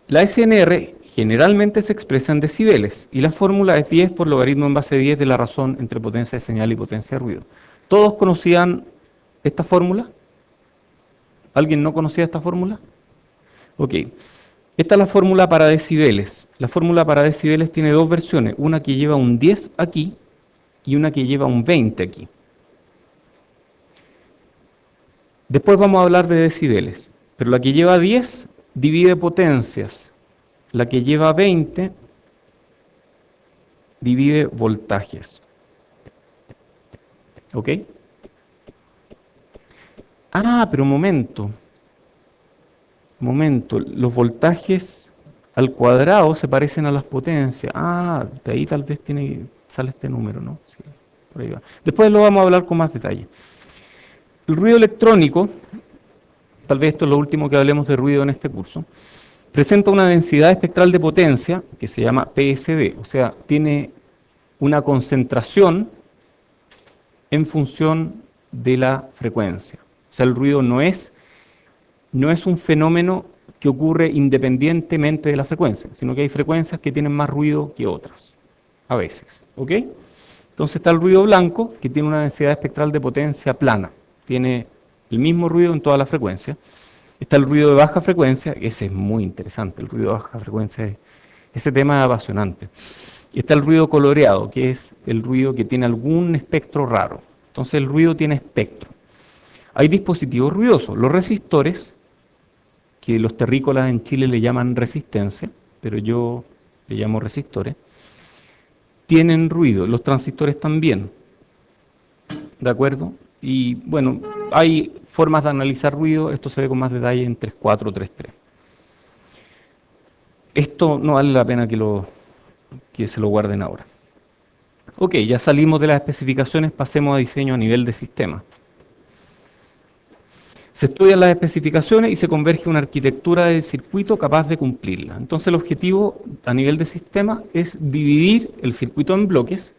La SNR generalmente se expresa en decibeles y la fórmula es 10 por logaritmo en base 10 de la razón entre potencia de señal y potencia de ruido. ¿Todos conocían esta fórmula? ¿Alguien no conocía esta fórmula? Ok. Esta es la fórmula para decibeles. La fórmula para decibeles tiene dos versiones, una que lleva un 10 aquí y una que lleva un 20 aquí. Después vamos a hablar de decibeles, pero la que lleva 10 divide potencias, la que lleva 20 divide voltajes. ¿Ok? Ah, pero un momento, los voltajes al cuadrado se parecen a las potencias. Ah, de ahí tal vez sale este número, ¿no? Sí, por ahí va. Después lo vamos a hablar con más detalle. El ruido electrónico, tal vez esto es lo último que hablemos de ruido en este curso, presenta una densidad espectral de potencia que se llama PSD, o sea, tiene una concentración en función de la frecuencia. O sea, el ruido no es un fenómeno que ocurre independientemente de la frecuencia, sino que hay frecuencias que tienen más ruido que otras, a veces. ¿Ok? Entonces está el ruido blanco, que tiene una densidad espectral de potencia plana, tiene el mismo ruido en toda la frecuencia. Está el ruido de baja frecuencia, ese es muy interesante, el ruido de baja frecuencia, ese tema es apasionante. Y está el ruido coloreado, que es el ruido que tiene algún espectro raro. Entonces el ruido tiene espectro. Hay dispositivos ruidosos, los resistores, que los terrícolas en Chile le llaman resistencia, pero yo le llamo resistores, tienen ruido, los transistores también, ¿de acuerdo? Y bueno, hay formas de analizar ruido, esto se ve con más detalle en 3.4.3.3. Esto no vale la pena que se lo guarden ahora. Ok, ya salimos de las especificaciones, pasemos a diseño a nivel de sistema. Se estudian las especificaciones y se converge una arquitectura de circuito capaz de cumplirlas. Entonces el objetivo a nivel de sistema es dividir el circuito en bloques,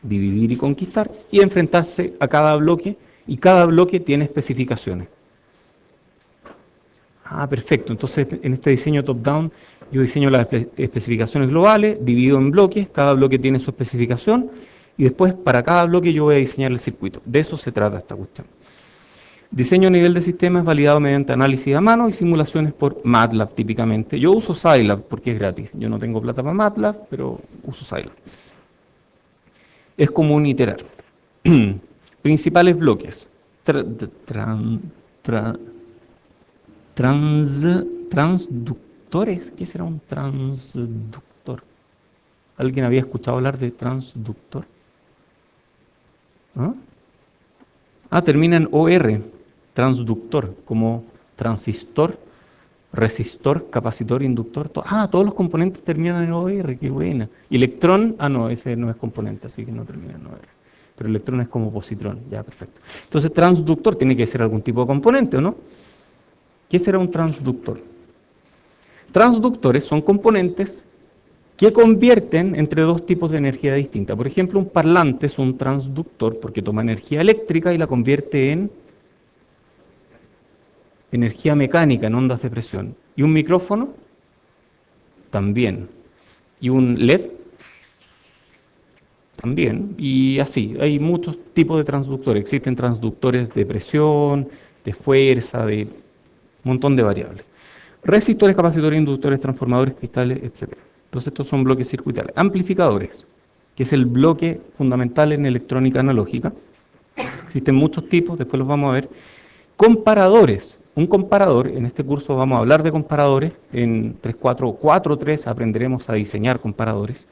dividir y conquistar, y enfrentarse a cada bloque, y cada bloque tiene especificaciones. Ah, perfecto. Entonces en este diseño top-down yo diseño las especificaciones globales, divido en bloques, cada bloque tiene su especificación, y después para cada bloque yo voy a diseñar el circuito. De eso se trata esta cuestión. Diseño a nivel de sistema es validado mediante análisis a mano y simulaciones por MATLAB típicamente. Yo uso Scilab porque es gratis. Yo no tengo plata para MATLAB, pero uso Scilab. Es común iterar. Principales bloques. Transductores. ¿Qué será un transductor? ¿Alguien había escuchado hablar de transductor? ¿Ah? Termina en OR, transductor, como transistor, resistor, capacitor, inductor. Todos los componentes terminan en OR, qué buena. Y electrón, no, ese no es componente, así que no termina en OR. Pero electrón es como positrón, ya, perfecto. Entonces, transductor tiene que ser algún tipo de componente, ¿o no? ¿Qué será un transductor? Transductores son componentes que convierten entre dos tipos de energía distinta. Por ejemplo, un parlante es un transductor porque toma energía eléctrica y la convierte en energía mecánica, en ondas de presión. ¿Y un micrófono? También. ¿Y un LED? También. Y así, hay muchos tipos de transductores. Existen transductores de presión, de fuerza, de un montón de variables. Resistores, capacitores, inductores, transformadores, cristales, etc. Entonces estos son bloques circuitales. Amplificadores, que es el bloque fundamental en electrónica analógica. Existen muchos tipos, después los vamos a ver. Comparadores. Un comparador, en este curso vamos a hablar de comparadores. En 3.4 o 4.3 aprenderemos a diseñar comparadores.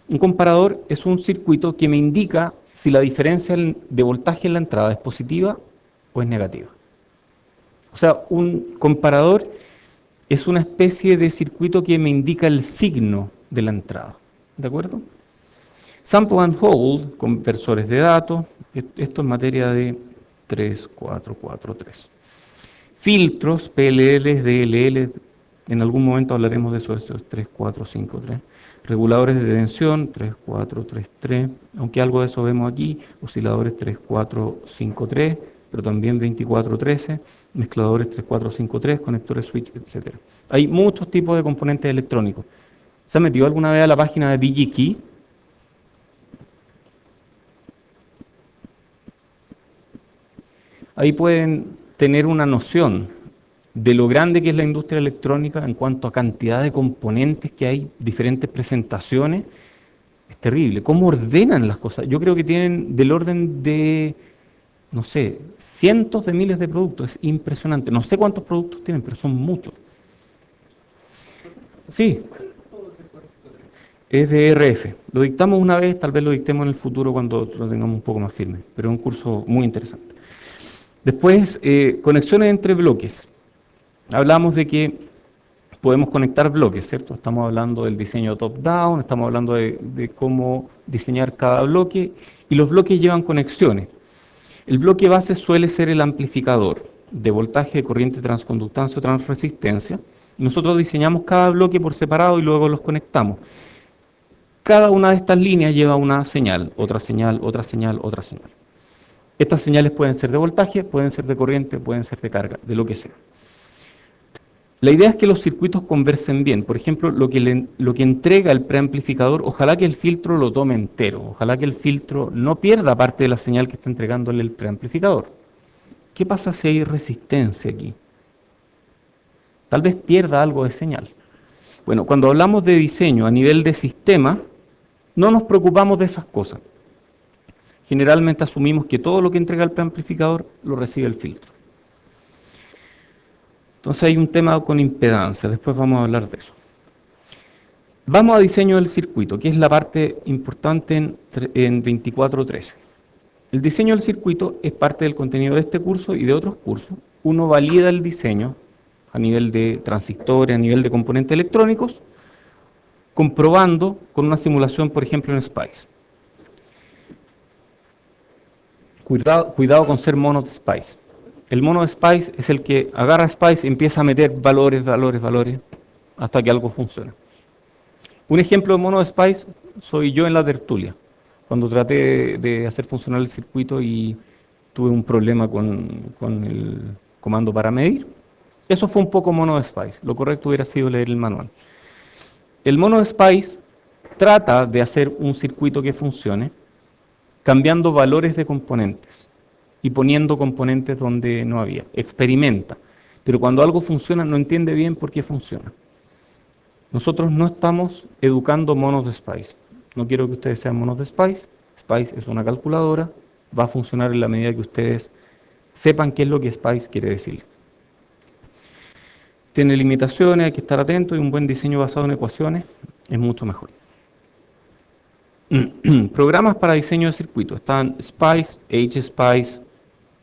Un comparador es un circuito que me indica si la diferencia de voltaje en la entrada es positiva o es negativa. O sea, un comparador es una especie de circuito que me indica el signo de la entrada. ¿De acuerdo? Sample and hold, conversores de datos. Esto es materia de 3.4.4.3. Filtros, PLLs, DLL. En algún momento hablaremos de eso, 3.4.5.3. Reguladores de tensión, 3.4.3.3. Aunque algo de eso vemos aquí. Osciladores 3.4.5.3, pero también 24.13. Mezcladores 3.4.5.3, conectores switch, etc. Hay muchos tipos de componentes electrónicos. ¿Se ha metido alguna vez a la página de DigiKey? Ahí pueden tener una noción de lo grande que es la industria electrónica en cuanto a cantidad de componentes que hay, diferentes presentaciones. Es terrible. ¿Cómo ordenan las cosas? Yo creo que tienen del orden de, no sé, cientos de miles de productos. Es impresionante. No sé cuántos productos tienen, pero son muchos. Sí, es de RF. Lo dictamos una vez, tal vez lo dictemos en el futuro cuando lo tengamos un poco más firme, pero es un curso muy interesante. Después, conexiones entre bloques. Hablamos de que podemos conectar bloques, ¿cierto? Estamos hablando del diseño top-down, estamos hablando de cómo diseñar cada bloque, y los bloques llevan conexiones. El bloque base suele ser el amplificador de voltaje, de corriente, transconductancia o transresistencia. Nosotros diseñamos cada bloque por separado y luego los conectamos. Cada una de estas líneas lleva una señal, otra señal, otra señal, otra señal. Estas señales pueden ser de voltaje, pueden ser de corriente, pueden ser de carga, de lo que sea. La idea es que los circuitos conversen bien. Por ejemplo, lo que entrega el preamplificador, ojalá que el filtro lo tome entero, ojalá que el filtro no pierda parte de la señal que está entregándole el preamplificador. ¿Qué pasa si hay resistencia aquí? Tal vez pierda algo de señal. Bueno, cuando hablamos de diseño a nivel de sistema, no nos preocupamos de esas cosas. Generalmente asumimos que todo lo que entrega el preamplificador lo recibe el filtro. Entonces hay un tema con impedancia, después vamos a hablar de eso. Vamos a diseño del circuito, que es la parte importante en 24.13. El diseño del circuito es parte del contenido de este curso y de otros cursos. Uno valida el diseño a nivel de transistores, a nivel de componentes electrónicos, comprobando con una simulación, por ejemplo, en SPICE. Cuidado con ser mono de SPICE. El mono de SPICE es el que agarra SPICE y empieza a meter valores, hasta que algo funciona. Un ejemplo de mono de SPICE soy yo en la tertulia, cuando traté de hacer funcionar el circuito y tuve un problema con el comando para medir. Eso fue un poco mono de SPICE, lo correcto hubiera sido leer el manual. El mono de SPICE trata de hacer un circuito que funcione, cambiando valores de componentes y poniendo componentes donde no había. Experimenta, pero cuando algo funciona no entiende bien por qué funciona. Nosotros no estamos educando monos de SPICE. No quiero que ustedes sean monos de SPICE. SPICE es una calculadora, va a funcionar en la medida que ustedes sepan qué es lo que SPICE quiere decir. Tiene limitaciones, hay que estar atentos, y un buen diseño basado en ecuaciones es mucho mejor. Programas para diseño de circuitos. Están SPICE, HSPICE,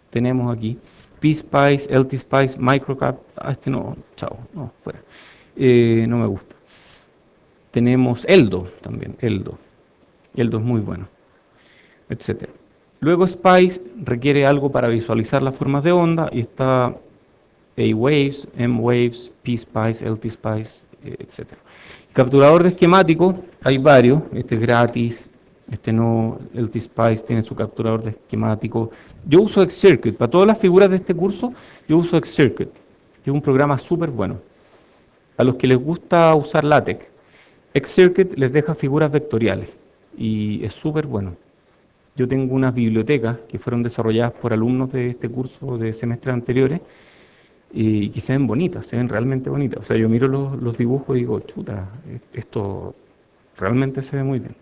tenemos aquí PSpice, LTSpice, Microcap, este no, chao, no, fuera, no me gusta. Tenemos Eldo también, Eldo es muy bueno, etcétera. Luego Spice requiere algo para visualizar las formas de onda y está A-Waves, M-Waves, PSpice, LTSpice, etcétera. Capturador de esquemático, hay varios, este es gratis, este no, LTSpice tiene su capturador de esquemático. Yo uso Xcircuit, para todas las figuras de este curso, yo uso Xcircuit, que es un programa súper bueno. A los que les gusta usar LaTeX, Xcircuit les deja figuras vectoriales y es súper bueno. Yo tengo unas bibliotecas que fueron desarrolladas por alumnos de este curso de semestres anteriores y que se ven bonitas, se ven realmente bonitas. O sea, yo miro los dibujos y digo, chuta, esto realmente se ve muy bien.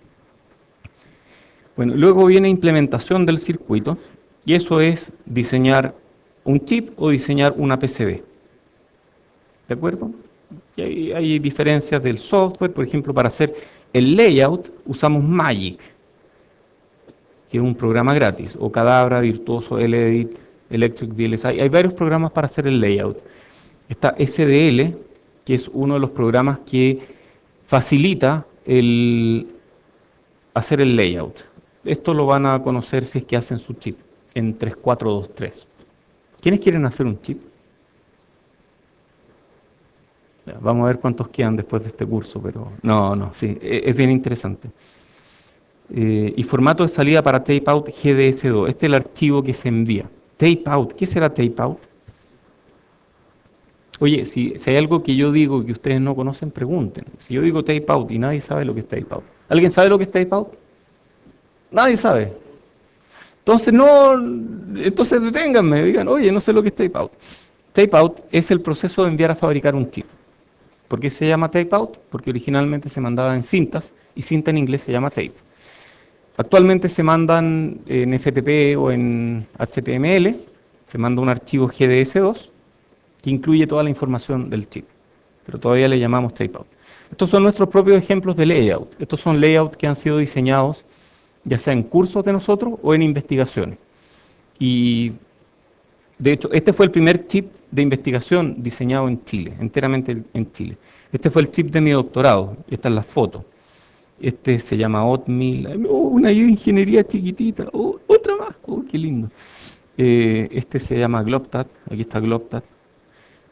Bueno, luego viene implementación del circuito y eso es diseñar un chip o diseñar una PCB. ¿De acuerdo? Y hay diferencias del software, por ejemplo, para hacer el layout usamos Magic, que es un programa gratis, o Cadabra, Virtuoso, LEdit, Electric VLSI. Hay varios programas para hacer el layout. Está SDL, que es uno de los programas que facilita hacer el layout. Esto lo van a conocer si es que hacen su chip en 3423. ¿Quiénes quieren hacer un chip? Vamos a ver cuántos quedan después de este curso, pero no, sí, es bien interesante. Y formato de salida para tapeout GDS2. Este es el archivo que se envía. Tapeout, ¿qué será tapeout? Oye, si hay algo que yo digo que ustedes no conocen, pregunten. Si yo digo tapeout y nadie sabe lo que es tapeout. ¿Alguien sabe lo que es tapeout? Nadie sabe. Entonces deténganme, digan, oye, no sé lo que es tapeout. Tapeout es el proceso de enviar a fabricar un chip. ¿Por qué se llama tapeout? Porque originalmente se mandaba en cintas y cinta en inglés se llama tape. Actualmente se mandan en FTP o en HTML, se manda un archivo GDS2 que incluye toda la información del chip, pero todavía le llamamos tapeout. Estos son nuestros propios ejemplos de layout. Estos son layouts que han sido diseñados ya sea en cursos de nosotros o en investigaciones. Y de hecho, este fue el primer chip de investigación diseñado en Chile, enteramente en Chile. Este fue el chip de mi doctorado, esta es la foto. Este se llama Oatmeal, una idea de ingeniería chiquitita, otra más, qué lindo. Este se llama Globtat, aquí está Globtat,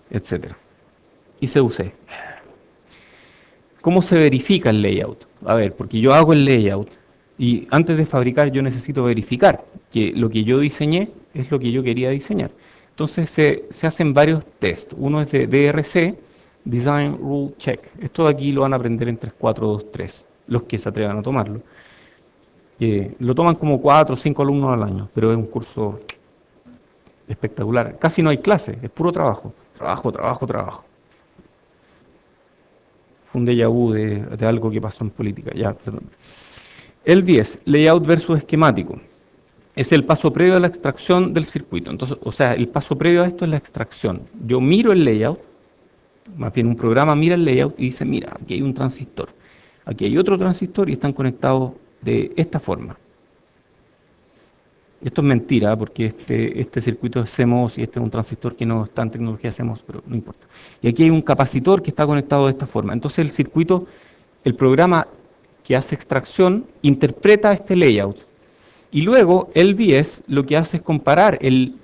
etc. Y CUC. ¿Cómo se verifica el layout? A ver, porque yo hago el layout y antes de fabricar yo necesito verificar que lo que yo diseñé es lo que yo quería diseñar. Entonces se hacen varios tests. Uno es de DRC, Design Rule Check. Esto de aquí lo van a aprender en 3423, los que se atrevan a tomarlo. Lo toman como 4 o 5 alumnos al año, pero es un curso espectacular. Casi no hay clases, es puro trabajo. Trabajo. Fue un déjà vu de algo que pasó en política. Ya, perdón. El 10, layout versus esquemático. Es el paso previo a la extracción del circuito. Entonces, o sea, el paso previo a esto es la extracción. Yo miro el layout, más bien un programa mira el layout y dice, mira, aquí hay un transistor, aquí hay otro transistor y están conectados de esta forma. Esto es mentira, porque este circuito es CMOS y este es un transistor que no está en tecnología CMOS, pero no importa. Y aquí hay un capacitor que está conectado de esta forma. Entonces el circuito, el programa que hace extracción, interpreta este layout. Y luego el VS lo que hace es comparar el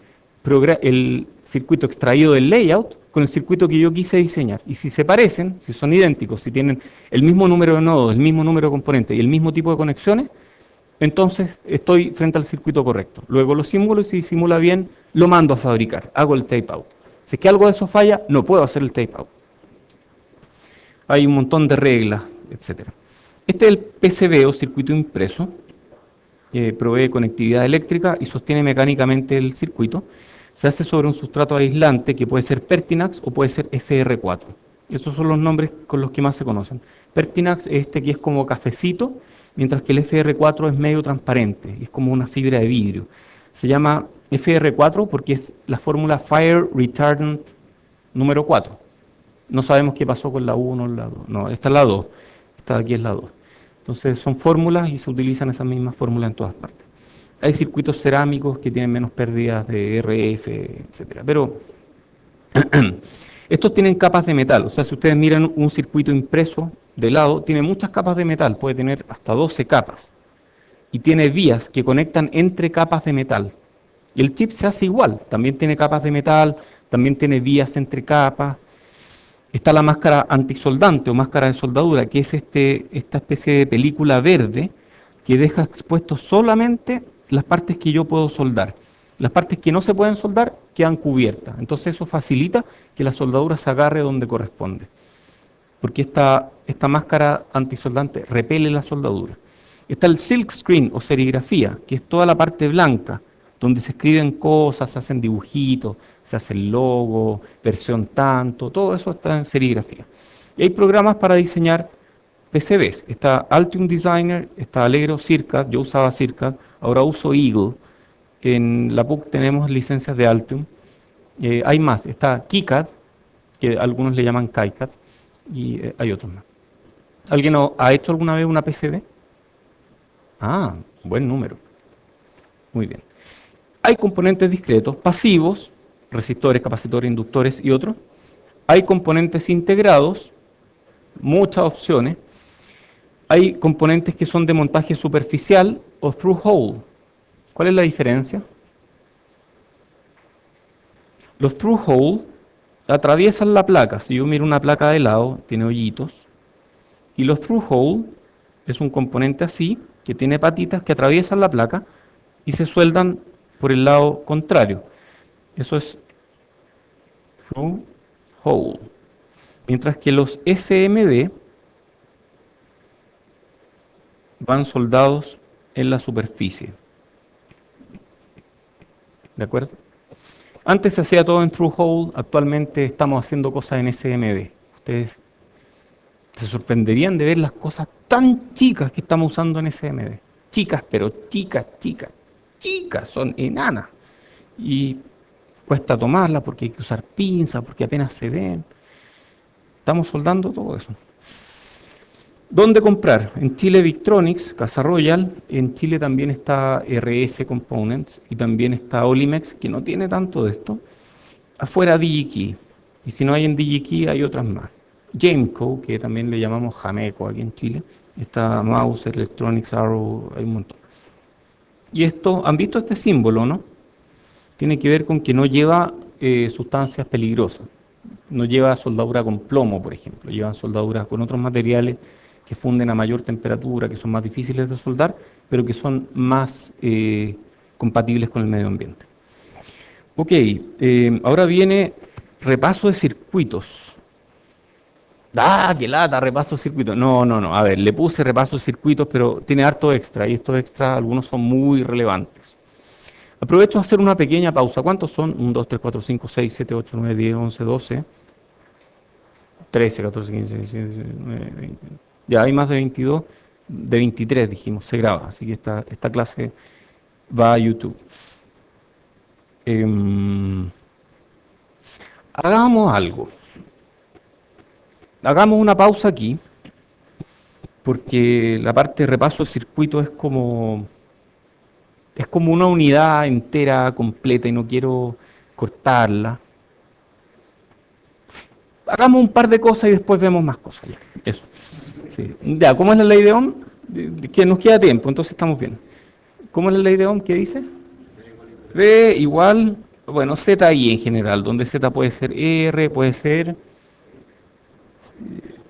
circuito extraído del layout con el circuito que yo quise diseñar. Y si se parecen, si son idénticos, si tienen el mismo número de nodos, el mismo número de componentes y el mismo tipo de conexiones, entonces estoy frente al circuito correcto. Luego lo simulo y si simula bien, lo mando a fabricar, hago el tape out. Si es que algo de eso falla, no puedo hacer el tape out. Hay un montón de reglas, etc. Este es el PCB o circuito impreso, que provee conectividad eléctrica y sostiene mecánicamente el circuito. Se hace sobre un sustrato aislante que puede ser Pertinax o puede ser FR4. Estos son los nombres con los que más se conocen. Pertinax es este que es como cafecito, mientras que el FR4 es medio transparente, es como una fibra de vidrio. Se llama FR4 porque es la fórmula Fire Retardant número 4. No sabemos qué pasó con la 1 o la 2. No, esta es la 2. Esta de aquí es la 2. Entonces son fórmulas y se utilizan esas mismas fórmulas en todas partes. Hay circuitos cerámicos que tienen menos pérdidas de RF, etcétera. Pero estos tienen capas de metal. O sea, si ustedes miran un circuito impreso de lado, tiene muchas capas de metal. Puede tener hasta 12 capas. Y tiene vías que conectan entre capas de metal. Y el chip se hace igual. También tiene capas de metal, también tiene vías entre capas. Está la máscara antisoldante o máscara de soldadura, que es esta especie de película verde que deja expuesto solamente las partes que yo puedo soldar. Las partes que no se pueden soldar quedan cubiertas. Entonces eso facilita que la soldadura se agarre donde corresponde. Porque esta máscara antisoldante repele la soldadura. Está el silk screen o serigrafía, que es toda la parte blanca, donde se escriben cosas, se hacen dibujitos, se hace el logo, versión tanto, todo eso está en serigrafía. Y hay programas para diseñar PCBs. Está Altium Designer, está Allegro Circad, yo usaba Circad, ahora uso Eagle. En la PUC tenemos licencias de Altium. Hay más, está KiCad, que algunos le llaman KiCad, y hay otros más. ¿Alguien ha hecho alguna vez una PCB? Ah, buen número. Muy bien. Hay componentes discretos, pasivos, resistores, capacitores, inductores y otros. Hay componentes integrados, muchas opciones. Hay componentes que son de montaje superficial o through-hole. ¿Cuál es la diferencia? Los through-hole atraviesan la placa. Si yo miro una placa de lado, tiene hoyitos. Y los through-hole es un componente así, que tiene patitas que atraviesan la placa y se sueldan por el lado contrario. Eso es through-hole. Mientras que los SMD van soldados en la superficie. ¿De acuerdo? Antes se hacía todo en through-hole, actualmente estamos haciendo cosas en SMD. Ustedes se sorprenderían de ver las cosas tan chicas que estamos usando en SMD. Chicas, pero chicas, son enanas. Y cuesta tomarlas porque hay que usar pinzas, porque apenas se ven. Estamos soldando todo eso. ¿Dónde comprar? En Chile Victronics, Casa Royal. En Chile también está RS Components y también está Olimex, que no tiene tanto de esto. Afuera DigiKey. Y si no hay en DigiKey hay otras más. Jameco, que también le llamamos Jameco aquí en Chile. Está Mauser, Electronics, Arrow, hay un montón. Y esto, ¿han visto este símbolo, no? Tiene que ver con que no lleva sustancias peligrosas. No lleva soldadura con plomo, por ejemplo. Llevan soldadura con otros materiales que funden a mayor temperatura, que son más difíciles de soldar, pero que son más compatibles con el medio ambiente. Ok, ahora viene repaso de circuitos. ¡Ah, qué lata! Repaso de circuitos. No. A ver, le puse repaso de circuitos, pero tiene harto extra, y estos extras, algunos son muy relevantes. Aprovecho a hacer una pequeña pausa. ¿Cuántos son? 1, 2, 3, 4, 5, 6, 7, 8, 9, 10, 11, 12, 13, 14, 15, 16, 17, 19, 20. Ya hay más de 22, de 23 dijimos, se graba. Así que esta clase va a YouTube. Hagamos algo. Hagamos una pausa aquí, porque la parte de repaso del circuito es como una unidad entera, completa, y no quiero cortarla. Hagamos un par de cosas y después vemos más cosas. Ya. Eso. Sí. Ya, ¿cómo es la ley de Ohm? Que nos queda tiempo, entonces estamos bien. ¿Cómo es la ley de Ohm? ¿Qué dice? B igual, bueno, ZI en general, donde Z puede ser R, puede ser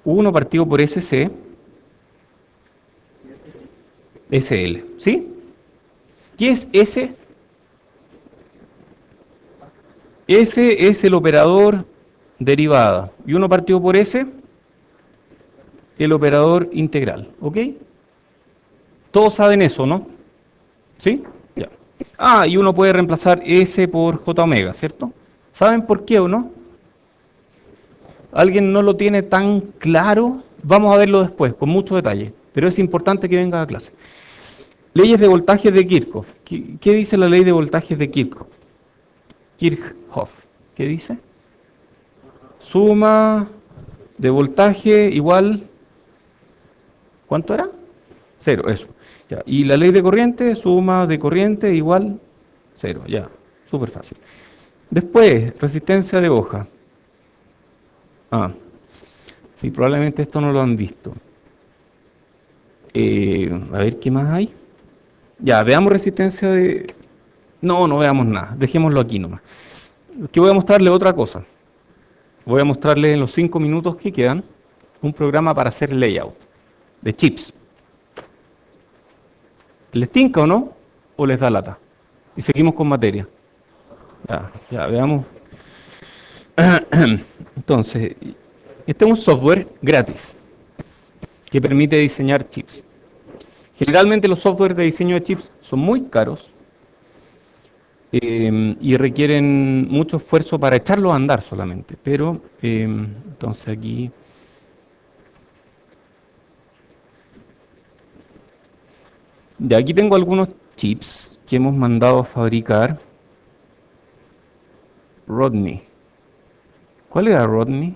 1 partido por SC, SL, ¿sí? ¿Qué es S? S es el operador derivada, y 1 partido por S, el operador integral, ¿ok? Todos saben eso, ¿no? ¿Sí? Ya. Ah, y uno puede reemplazar S por J omega, ¿cierto? ¿Saben por qué o no? ¿Alguien no lo tiene tan claro? Vamos a verlo después, con mucho detalle, pero es importante que venga a clase. Leyes de voltajes de Kirchhoff. ¿Qué dice la ley de voltajes de Kirchhoff? Kirchhoff. ¿Qué dice? Suma de voltaje igual... ¿Cuánto era? 0, eso. Ya, y la ley de corriente, suma de corriente igual 0, ya, súper fácil. Después, resistencia de hoja. Ah, sí, probablemente esto no lo han visto. A ver, ¿qué más hay? Ya, veamos resistencia de... No, no veamos nada, dejémoslo aquí nomás. Que voy a mostrarle otra cosa. Voy a mostrarle en los 5 minutos que quedan un programa para hacer layout de chips. ¿Les tinca o no? ¿O les da lata? Y seguimos con materia. Ya, veamos. Entonces, este es un software gratis que permite diseñar chips. Generalmente los softwares de diseño de chips son muy caros y requieren mucho esfuerzo para echarlos a andar solamente. Pero, entonces aquí... Ya, aquí tengo algunos chips que hemos mandado a fabricar. Rodney. ¿Cuál era Rodney?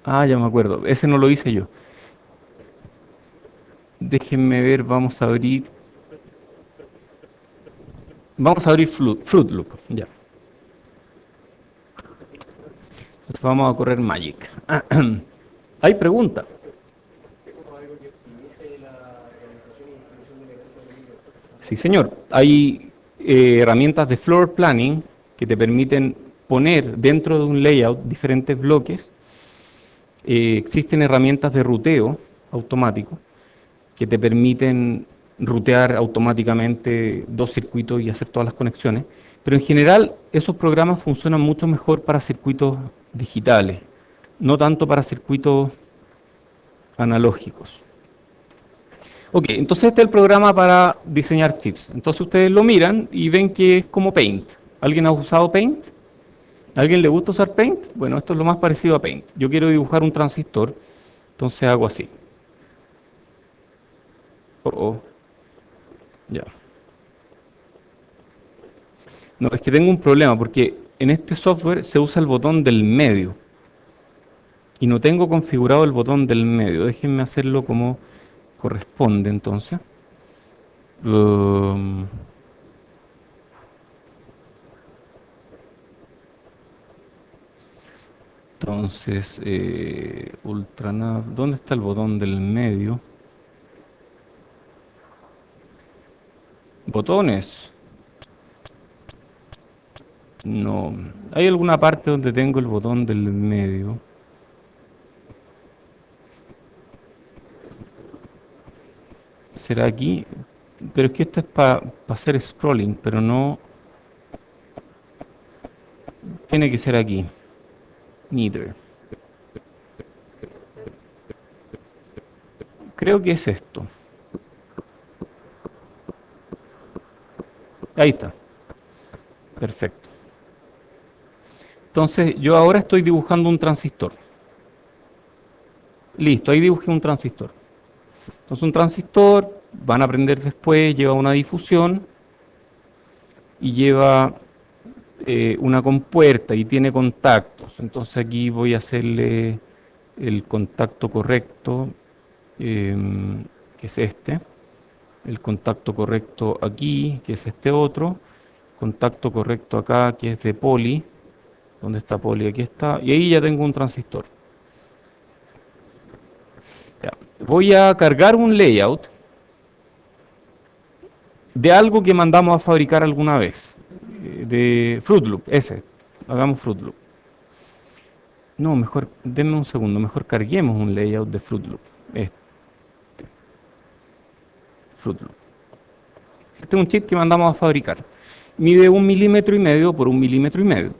Ah, ya me acuerdo. Ese no lo hice yo. Déjenme ver, vamos a abrir. Vamos a abrir Fruit Loop. Ya. Entonces vamos a correr Magic. Hay pregunta. Como algo que optimice la organización y distribución de elementos de micro. Sí, señor. Hay herramientas de floor planning que te permiten poner dentro de un layout diferentes bloques. Existen herramientas de ruteo automático que te permiten rutear automáticamente dos circuitos y hacer todas las conexiones. Pero en general esos programas funcionan mucho mejor para circuitos digitales, no tanto para circuitos analógicos. Ok, entonces este es el programa para diseñar chips. Entonces ustedes lo miran y ven que es como Paint. ¿Alguien ha usado Paint? ¿A alguien le gusta usar Paint? Bueno, esto es lo más parecido a Paint. Yo quiero dibujar un transistor, entonces hago así. Ya. No, es que tengo un problema porque en este software se usa el botón del medio y no tengo configurado el botón del medio. Déjenme hacerlo como corresponde entonces. Um, entonces, Ultranav, ¿dónde está el botón del medio? Botones. No, hay alguna parte donde tengo el botón del medio. ¿Será aquí? Pero es que esto es para hacer scrolling, pero no... Tiene que ser aquí. Neither. Creo que es esto. Ahí está. Perfecto. Entonces, yo ahora estoy dibujando un transistor. Listo, ahí dibujé un transistor. Entonces, un transistor, van a aprender después, lleva una difusión y lleva una compuerta y tiene contactos. Entonces, aquí voy a hacerle el contacto correcto, que es este. El contacto correcto aquí, que es este otro. Contacto correcto acá, que es de poli. ¿Dónde está poli? Aquí está. Y ahí ya tengo un transistor. Ya. Voy a cargar un layout de algo que mandamos a fabricar alguna vez. De Fruit Loop, ese. Hagamos Fruit Loop. No, mejor, denme un segundo. Mejor carguemos un layout de Fruit Loop. Este. Fruit Loop. Este es un chip que mandamos a fabricar. Mide 1,5 milímetros por 1,5 milímetros.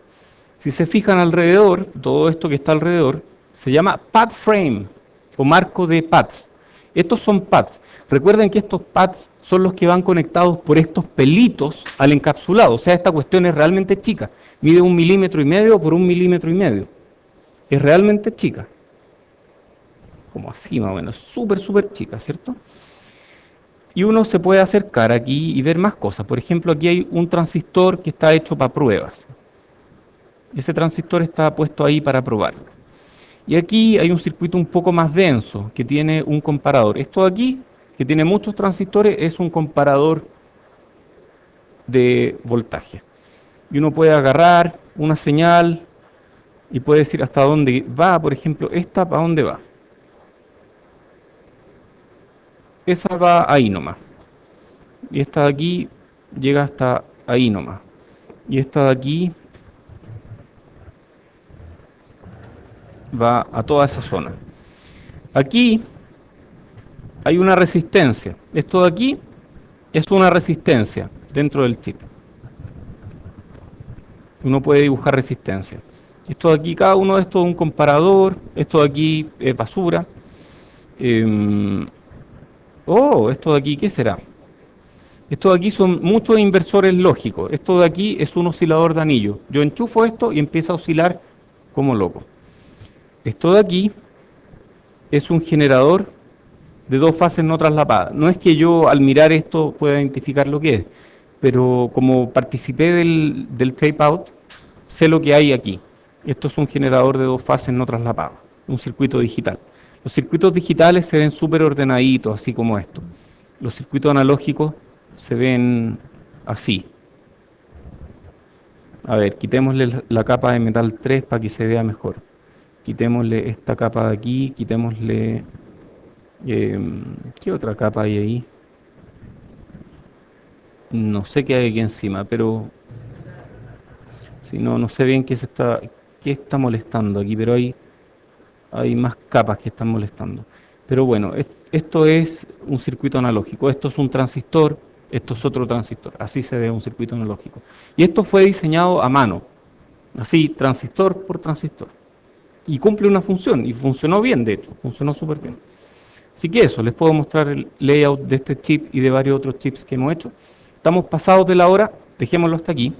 Si se fijan alrededor, todo esto que está alrededor, se llama pad frame o marco de pads. Estos son pads. Recuerden que estos pads son los que van conectados por estos pelitos al encapsulado. O sea, esta cuestión es realmente chica. Mide 1,5 milímetros por 1,5 milímetros. Es realmente chica. Como así más o menos. Súper, súper chica, ¿cierto? Y uno se puede acercar aquí y ver más cosas. Por ejemplo, aquí hay un transistor que está hecho para pruebas. Ese transistor está puesto ahí para probarlo. Y aquí hay un circuito un poco más denso, que tiene un comparador. Esto de aquí, que tiene muchos transistores, es un comparador de voltaje. Y uno puede agarrar una señal y puede decir hasta dónde va, por ejemplo, esta para dónde va. Esa va ahí nomás. Y esta de aquí llega hasta ahí nomás. Y esta de aquí va a toda esa zona. Aquí hay una resistencia. Esto de aquí es una resistencia dentro del chip. Uno puede dibujar resistencia. Esto de aquí, cada uno de estos es un comparador. Esto de aquí es basura. Esto de aquí, ¿qué será? Esto de aquí son muchos inversores lógicos. Esto de aquí es un oscilador de anillo. Yo enchufo esto y empieza a oscilar como loco. Esto de aquí es un generador de dos fases no traslapadas. No es que yo al mirar esto pueda identificar lo que es, pero como participé del tape out, sé lo que hay aquí. Esto es un generador de dos fases no traslapadas, un circuito digital. Los circuitos digitales se ven súper ordenaditos, así como esto. Los circuitos analógicos se ven así. A ver, quitémosle la capa de metal 3 para que se vea mejor. Quitémosle esta capa de aquí, quitémosle... ¿qué otra capa hay ahí? No sé qué hay aquí encima, pero... Si no, no sé bien qué está molestando aquí, pero hay más capas que están molestando. Pero bueno, esto es un circuito analógico, esto es un transistor, esto es otro transistor, así se ve un circuito analógico. Y esto fue diseñado a mano, así, transistor por transistor. Y cumple una función, y funcionó bien, de hecho, funcionó súper bien. Así que eso, les puedo mostrar el layout de este chip y de varios otros chips que hemos hecho. Estamos pasados de la hora, dejémoslo hasta aquí.